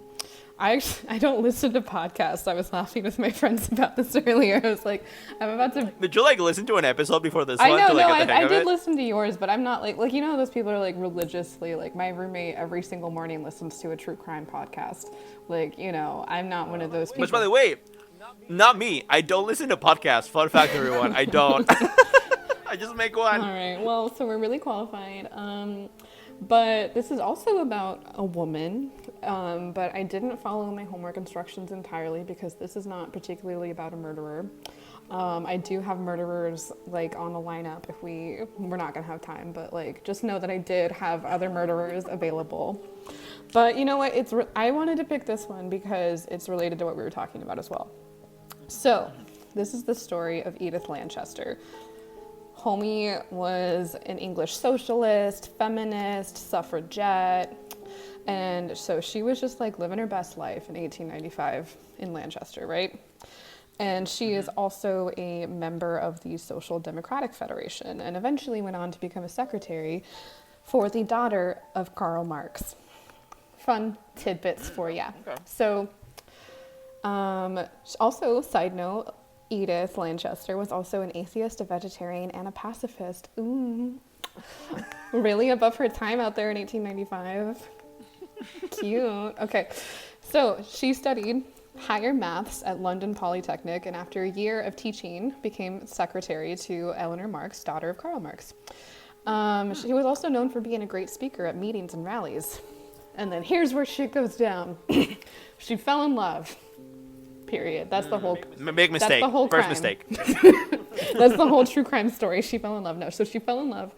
I don't listen to podcasts. I was laughing with my friends about this earlier. I was like, I'm about to. Did you like listen to an episode before this I one know, to like no, get the hang I of did it? listen to yours, but I'm not like those people are like religiously, like my roommate every single morning listens to a true crime podcast. Like, I'm not one of those people. Which, by the way, not me. I don't listen to podcasts. Fun fact, everyone. I don't. I just make one. All right. Well, so we're really qualified. But this is also about a woman. But I didn't follow my homework instructions entirely because this is not particularly about a murderer. I do have murderers like on the lineup if we're not gonna have time, but like just know that I did have other murderers available. But you know what? I wanted to pick this one because it's related to what we were talking about as well. So this is the story of Edith Lanchester. Homie was an English socialist, feminist, suffragette, and so she was just like living her best life in 1895 in Lanchester, right? And she is also a member of the Social Democratic Federation and eventually went on to become a secretary for the daughter of Karl Marx. Fun tidbits for you. Okay. So, also, side note, Edith Lanchester was also an atheist, a vegetarian, and a pacifist. Ooh. Really above her time out there in 1895. Cute. Okay. So she studied higher maths at London Polytechnic, and after a year of teaching, became secretary to Eleanor Marx, daughter of Karl Marx. She was also known for being a great speaker at meetings and rallies. And then here's where shit goes down. She fell in love. Period. That's the whole. Big mistake. That's the whole First crime. mistake. That's the whole true crime story. She fell in love. No, so she fell in love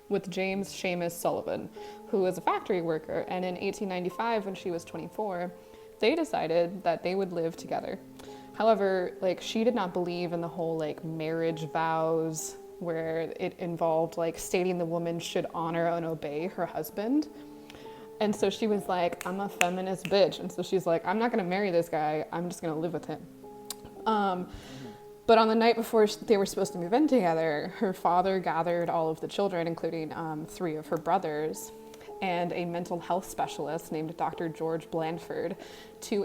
with James Seamus Sullivan, who was a factory worker. And in 1895, when she was 24, they decided that they would live together. However, like she did not believe in the whole like marriage vows where it involved like stating the woman should honor and obey her husband. And so she was like, I'm a feminist bitch. And so she's like, I'm not going to marry this guy. I'm just going to live with him. But But on the night before they were supposed to move in together, her father gathered all of the children, including 3 of her brothers, and a mental health specialist named Dr. George Blandford to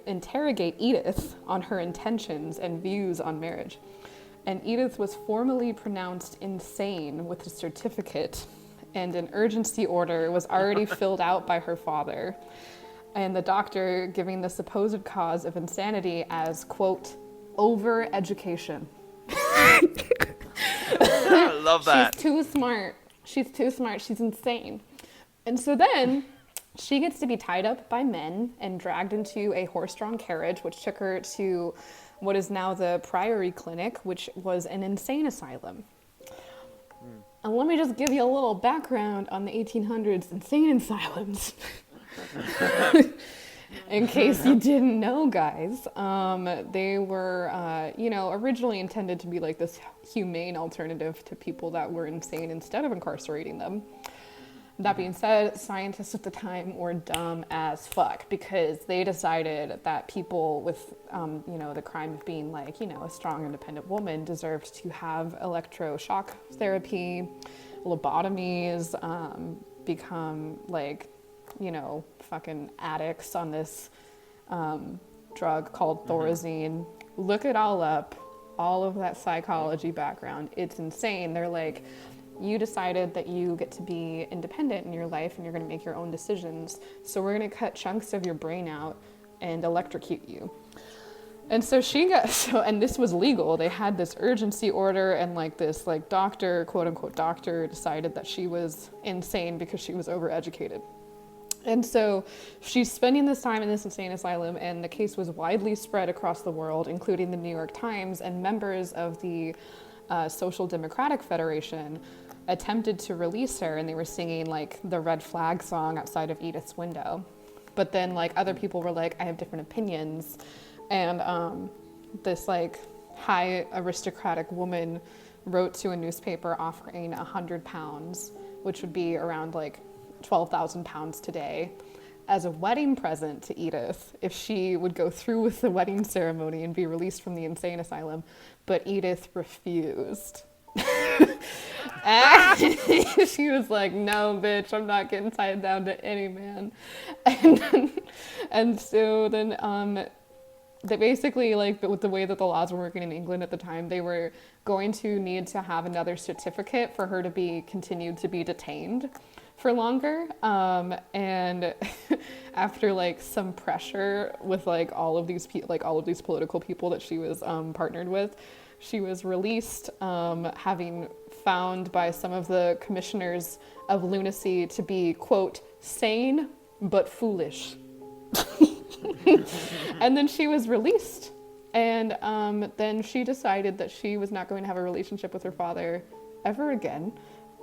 interrogate Edith on her intentions and views on marriage. And Edith was formally pronounced insane with a certificate, and an urgency order was already filled out by her father. And the doctor giving the supposed cause of insanity as, quote, over-education. I love that. She's too smart. She's insane. And so then she gets to be tied up by men and dragged into a horse-drawn carriage, which took her to what is now the Priory Clinic, which was an insane asylum. And let me just give you a little background on the 1800s insane asylums. In case you didn't know, guys, they were, originally intended to be like this humane alternative to people that were insane instead of incarcerating them. That being said, scientists at the time were dumb as fuck because they decided that people with, the crime of being like, a strong, independent woman deserved to have electroshock therapy, lobotomies, become like, fucking addicts on this drug called Thorazine. Look it all up, all of that psychology background. It's insane. They're like, you decided that you get to be independent in your life and you're going to make your own decisions. So we're going to cut chunks of your brain out and electrocute you. And so and this was legal. They had this urgency order, and this doctor, quote unquote doctor, decided that she was insane because she was overeducated. And so she's spending this time in this insane asylum, and the case was widely spread across the world, including the New York Times, and members of the Social Democratic Federation attempted to release her, and they were singing the Red Flag song outside of Edith's window. But then other people were like, I have different opinions. And this high aristocratic woman wrote to a newspaper offering £100, which would be around 12,000 pounds today, as a wedding present to Edith if she would go through with the wedding ceremony and be released from the insane asylum. But Edith refused. She was like, no, bitch, I'm not getting tied down to any man. And so then they basically, with the way that the laws were working in England at the time, they were going to need to have another certificate for her to be continued to be detained for longer. And after some pressure with all of these political people that she was partnered with, she was released, having found by some of the commissioners of lunacy to be, quote, sane but foolish. And then she was released. And then she decided that she was not going to have a relationship with her father ever again,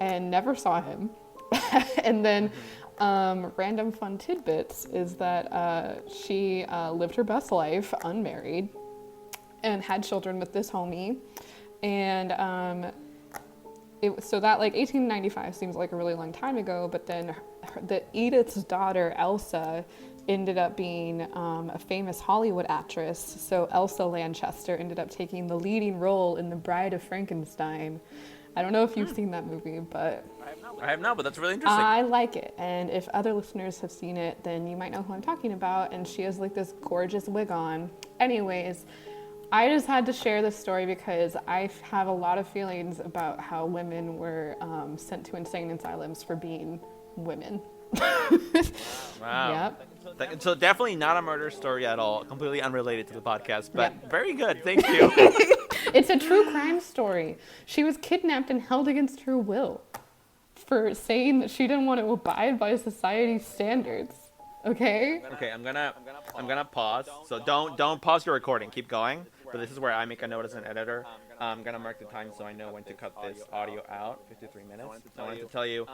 and never saw him. And then random fun tidbits is that she lived her best life unmarried and had children with this homie. And so that 1895 seems like a really long time ago, but then the Edith's daughter Elsa ended up being a famous Hollywood actress. So Elsa Lanchester ended up taking the leading role in The Bride of Frankenstein. I don't know if you've seen that movie, but I have not, but that's really interesting. I like it. And if other listeners have seen it, then you might know who I'm talking about. And she has this gorgeous wig on. Anyways, I just had to share this story because I have a lot of feelings about how women were sent to insane asylums for being women. Wow. Yep. So definitely not a murder story at all. Completely unrelated to the podcast, but very good. Thank you. It's a true crime story. She was kidnapped and held against her will for saying that she didn't want to abide by society's standards. Okay? Okay, I'm gonna pause. So don't pause your recording. Keep going. But this is where I make a note as an editor. I'm gonna mark the time so I know when to cut this audio out. 53 minutes. I wanted to tell you,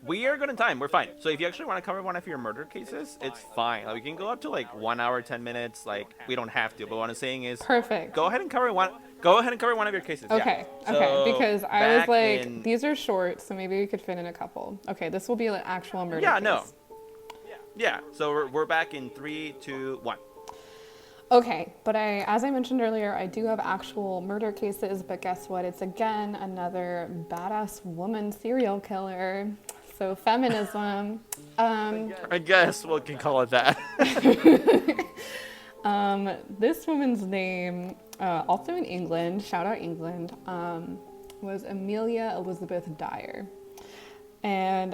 we are good in time. We're fine. So if you actually want to cover one of your murder cases, it's fine. We can go up to 1 hour, 10 minutes. We don't have to. But what I'm saying is, perfect. Go ahead and cover one. Go ahead and cover one of your cases. Okay. Yeah. Okay. Because I was like, these are short, so maybe we could fit in a couple. Okay. This will be an actual murder case. Yeah. So we're back in 3, 2, 1. Okay, but as I mentioned earlier, I do have actual murder cases, but guess what? It's again another badass woman serial killer. So feminism. I guess we can call it that. This woman's name, also in England, shout out England, was Amelia Elizabeth Dyer. And,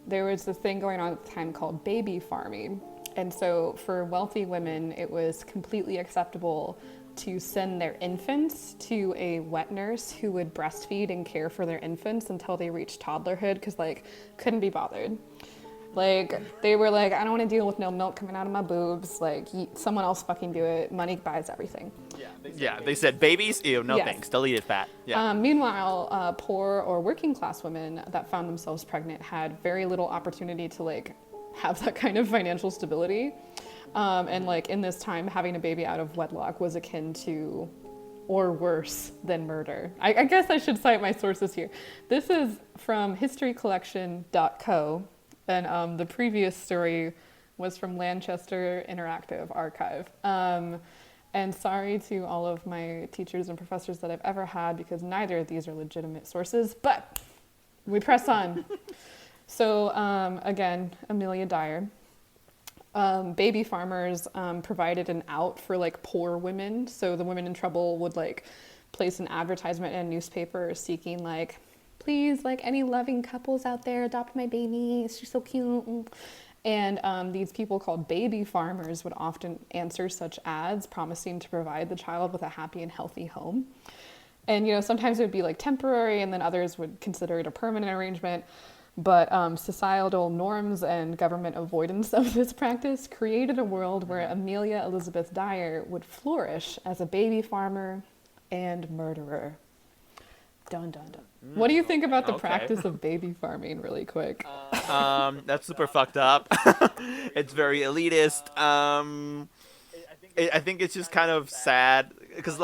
there was this thing going on at the time called baby farming. And so for wealthy women, it was completely acceptable to send their infants to a wet nurse who would breastfeed and care for their infants until they reached toddlerhood because, couldn't be bothered. They were like, I don't want to deal with no milk coming out of my boobs. Someone else fucking do it. Money buys everything. Yeah, they said babies? Ew, no Yes. thanks. Delete it, fat. Yeah. Meanwhile, poor or working class women that found themselves pregnant had very little opportunity to have that kind of financial stability. In this time, having a baby out of wedlock was akin to, or worse than murder. I guess I should cite my sources here. This is from historycollection.co, and the previous story was from Lancaster Interactive Archive. And sorry to all of my teachers and professors that I've ever had, because neither of these are legitimate sources, but we press on. So again, Amelia Dyer. Baby farmers provided an out for poor women. So the women in trouble would place an advertisement in a newspaper seeking please, any loving couples out there, adopt my baby. She's so cute. And these people called baby farmers would often answer such ads, promising to provide the child with a happy and healthy home. And, sometimes it would be temporary, and then others would consider it a permanent arrangement. But societal norms and government avoidance of this practice created a world where Amelia Elizabeth Dyer would flourish as a baby farmer and murderer. Dun, dun, dun. What do you think about the practice of baby farming, really quick? That's super fucked up. It's very elitist. I think it's just kind of sad because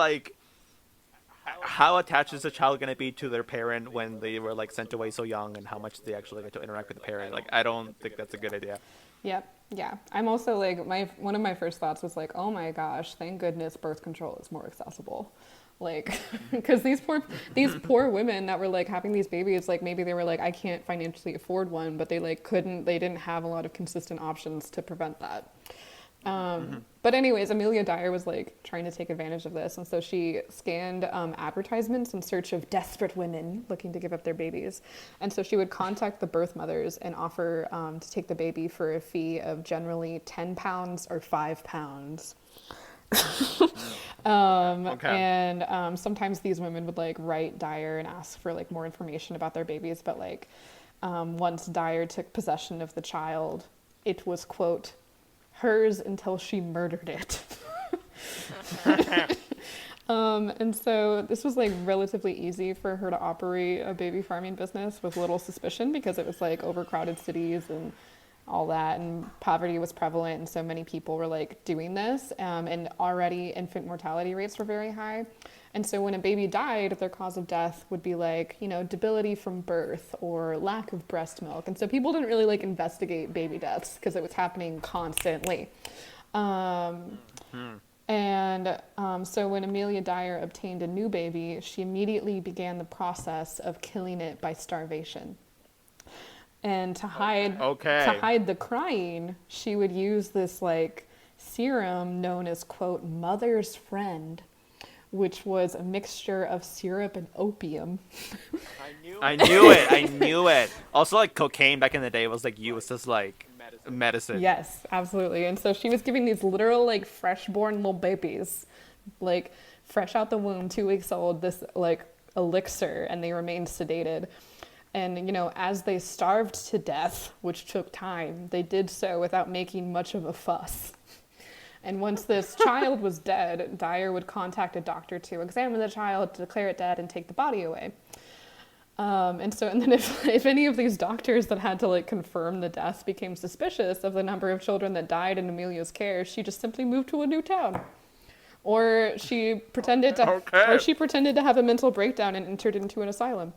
how attached is a child going to be to their parent when they were sent away so young, and how much they actually get to interact with the parent? I don't think that's a good idea. Yep. Yeah. I'm also one of my first thoughts was oh my gosh, thank goodness birth control is more accessible. Because these poor women that were having these babies, maybe they were I can't financially afford one, but they they didn't have a lot of consistent options to prevent that. But anyways, Amelia Dyer was trying to take advantage of this, and so she scanned advertisements in search of desperate women looking to give up their babies. And so she would contact the birth mothers and offer to take the baby for a fee of generally £10 or £5. And sometimes these women would write Dyer and ask for more information about their babies, but once Dyer took possession of the child, it was, quote, hers until she murdered it. And so this was relatively easy for her to operate a baby farming business with little suspicion, because it was overcrowded cities and all that, and poverty was prevalent, and so many people were doing this, and already infant mortality rates were very high. And so when a baby died, their cause of death would be debility from birth or lack of breast milk. And so people didn't really investigate baby deaths because it was happening constantly. So when Amelia Dyer obtained a new baby, she immediately began the process of killing it by starvation. And to hide the crying, she would use this serum known as, quote, mother's friend, which was a mixture of syrup and opium. I knew it. Also, cocaine back in the day was used as medicine. Yes, absolutely. And so she was giving these literal fresh-born little babies, fresh out the womb, 2 weeks old, this elixir, and they remained sedated. And, as they starved to death, which took time, they did so without making much of a fuss. And once this child was dead, Dyer would contact a doctor to examine the child, declare it dead, and take the body away. And then if any of these doctors that had to confirm the death became suspicious of the number of children that died in Amelia's care, she just simply moved to a new town. Or she pretended to have a mental breakdown and entered into an asylum.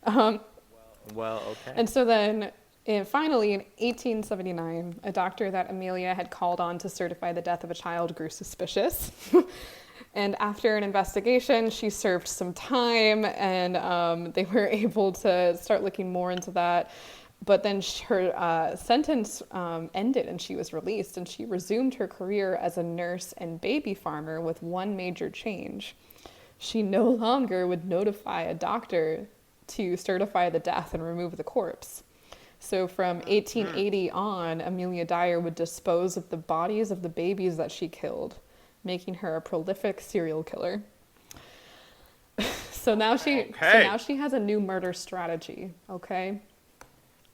And so then And finally, in 1879, a doctor that Amelia had called on to certify the death of a child grew suspicious. And after an investigation, she served some time, and they were able to start looking more into that. But then her sentence ended and she was released, and she resumed her career as a nurse and baby farmer with one major change. She no longer would notify a doctor to certify the death and remove the corpse. So from 1880 on, Amelia Dyer would dispose of the bodies of the babies that she killed, making her a prolific serial killer. So now she has a new murder strategy, okay?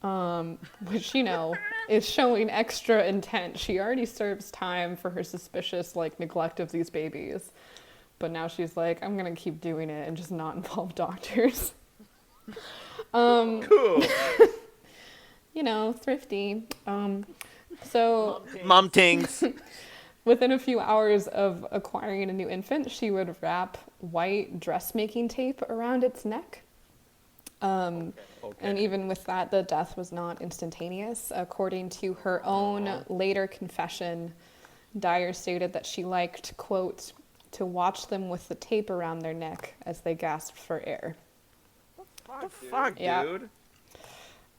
Which, is showing extra intent. She already serves time for her suspicious, neglect of these babies. But now she's like, I'm going to keep doing it and just not involve doctors. Cool. Thrifty. So Mom tings. within a few hours of acquiring a new infant, she would wrap white dressmaking tape around its neck. And even with that, the death was not instantaneous. According to her own later confession, Dyer stated that she liked, quote, to watch them with the tape around their neck as they gasped for air. What the fuck, yeah. dude?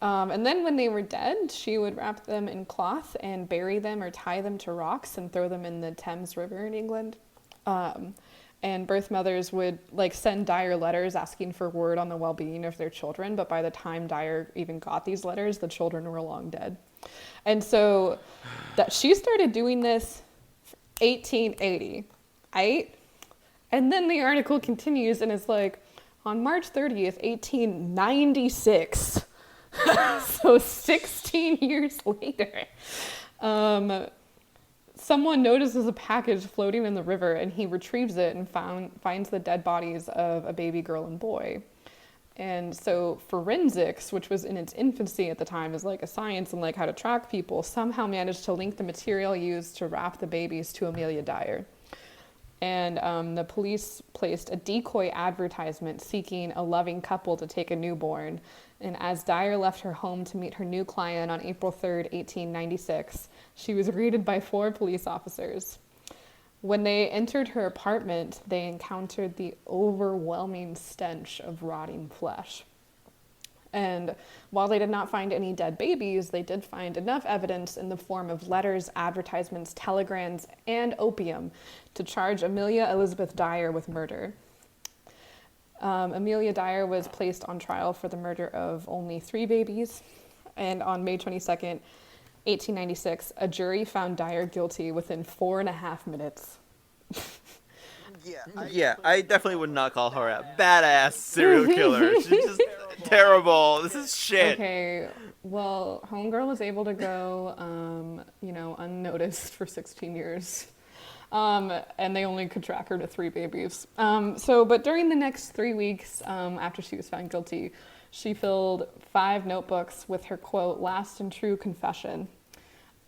And then when they were dead, she would wrap them in cloth and bury them or tie them to rocks and throw them in the Thames River in England. And birth mothers would send Dyer letters asking for word on the well-being of their children. But by the time Dyer even got these letters, the children were long dead. And so that she started doing this 1880, right? And then the article continues and it's on March 30th, 1896, so 16 years later, someone notices a package floating in the river, and he retrieves it and finds the dead bodies of a baby girl and boy. And so forensics, which was in its infancy at the time as a science and how to track people, somehow managed to link the material used to wrap the babies to Amelia Dyer. And the police placed a decoy advertisement seeking a loving couple to take a newborn. And as Dyer left her home to meet her new client on April 3rd, 1896, she was greeted by 4 police officers. When they entered her apartment, they encountered the overwhelming stench of rotting flesh. And while they did not find any dead babies, they did find enough evidence in the form of letters, advertisements, telegrams, and opium to charge Amelia Elizabeth Dyer with murder. Amelia Dyer was placed on trial for the murder of only 3 babies. And on May 22nd, 1896, a jury found Dyer guilty within 4.5 minutes. I definitely would not call her a badass serial killer. She's just terrible. This is shit. Okay, well, Homegirl was able to go, unnoticed for 16 years. And they only could track her to 3 babies. But during the next 3 weeks, after she was found guilty, she filled 5 notebooks with her, quote, last and true confession.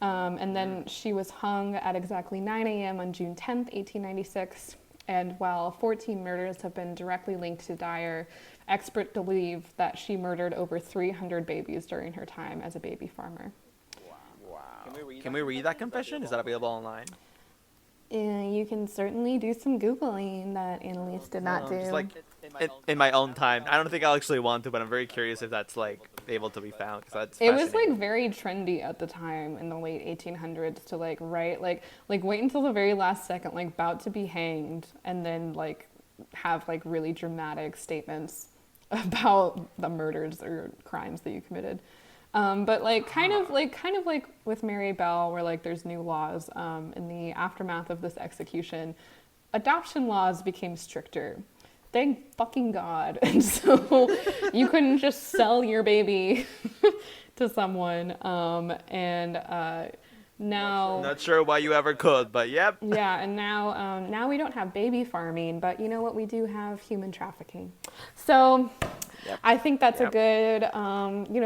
And then she was hung at exactly 9 a.m. on June 10th, 1896. And while 14 murders have been directly linked to Dyer, experts believe that she murdered over 300 babies during her time as a baby farmer. Wow. Can we read that confession? Is that available online? You can certainly do some Googling that Annelise did not do. Just in my own time. I don't think I'll actually want to, but I'm very curious if that's able to be found. Cause that's it was very trendy at the time in the late 1800s to write wait until the very last second, about to be hanged, and then have really dramatic statements about the murders or crimes that you committed. But kind of with Mary Bell, where there's new laws in the aftermath of this execution, adoption laws became stricter. Thank fucking God. And so you couldn't just sell your baby to someone. Now, not sure why you ever could, but yep. Yeah, and now we don't have baby farming, but you know what? We do have human trafficking. So yep. I think that's a good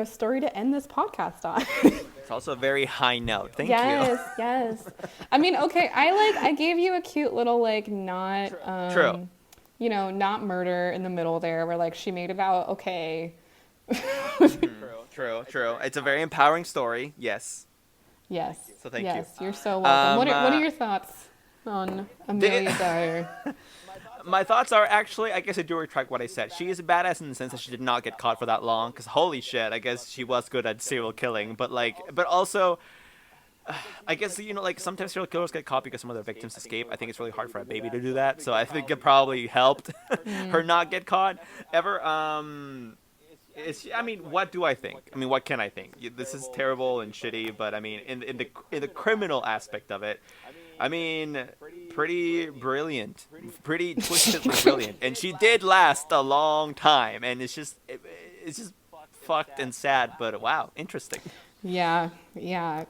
story to end this podcast on. It's also a very high note. Thank you. Yes. I mean, okay, I gave you a cute little not True. Not murder in the middle there, where she made it out okay. True, true. It's a very empowering story. Yes. Yes. So thank you. Yes, you're so welcome. What are Uh, your thoughts on Amelia Dyer? My thoughts are actually, I guess I do retract what I said. She is a badass in the sense that she did not get caught for that long. Because holy shit, I guess she was good at serial killing. But also, I guess like sometimes serial killers get caught because some of their victims escape. I think it's really hard for a baby to do that. So I think it probably helped her not get caught ever. I mean, what do I think? I mean, what can I think? This is terrible and shitty, but I mean, in the criminal aspect of it, I mean, pretty brilliant, pretty twistedly brilliant, and she did last a long time, and it's just fucked and sad, but wow, interesting. Yeah, yeah.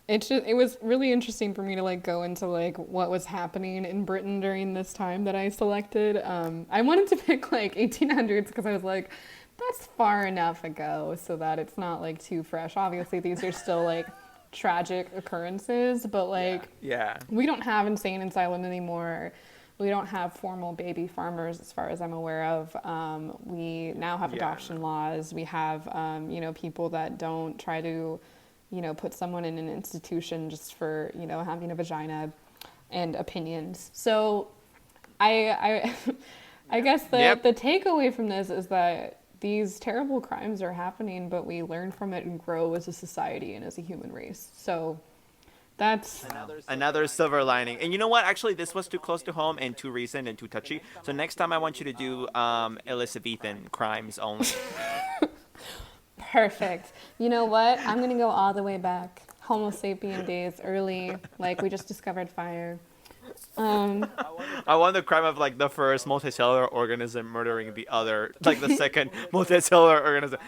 It was really interesting for me to like go into like what was happening in Britain during this time that I selected. I wanted to pick like 1800s because I was like, that's far enough ago so that it's not like too fresh. Obviously, these are still like tragic occurrences, but like Yeah. we don't have insane asylum anymore. We don't have formal baby farmers, as far as I'm aware of. We now have adoption laws. We have, people that don't try to, put someone in an institution just for, having a vagina and opinions. So I I guess the takeaway from this is that these terrible crimes are happening, but we learn from it and grow as a society and as a human race. So that's Another silver lining. And you know what? Actually, this was too close to home and too recent and too touchy. So next time I want you to do Elizabethan crimes only. perfect. You know what? I'm going to go all the way back. Homo sapien days, early, like we just discovered fire. I want the crime of like the first multicellular organism murdering the other, like the second multicellular organism.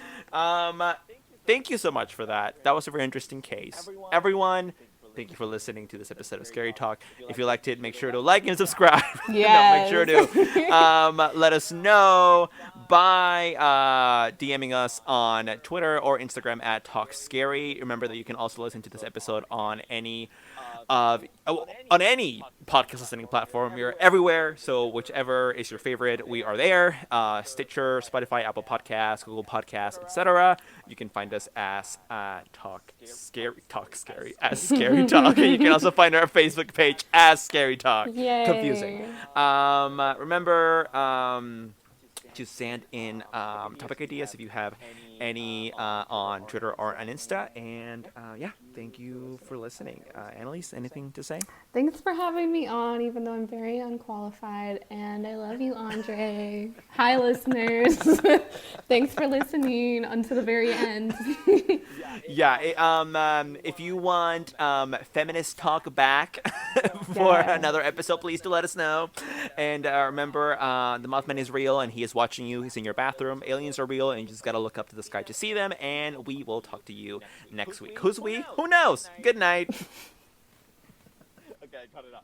Thank you so much for that. That was a very interesting case. Everyone, thank you for listening to this episode of Scary Talk. If you liked it, make sure to like and subscribe. Yes. No, make sure to let us know by DMing us on Twitter or Instagram at Talk Scary. Remember that you can also listen to this episode on any podcast listening platform. We're everywhere, so whichever is your favorite, we are there. Stitcher, Spotify, Apple Podcasts, Google Podcasts, etc. You can find us as Talk Scary, as Scary Talk. And you can also find our Facebook page as Scary Talk. Yay. Confusing. Remember to send in topic ideas if you have any on Twitter or on Insta. And thank you for listening. Annelise, anything to say? Thanks for having me on, even though I'm very unqualified. And I love you, Andre. Hi, listeners. Thanks for listening until the very end. If you want feminist talk back for another episode, please do let us know. And remember, the Mothman is real and he is watching you. He's in your bathroom. Aliens are real and you just gotta look up to the sky to see them. And we will talk to you next week. Who's we? Who knows? Good night. Okay, cut it off.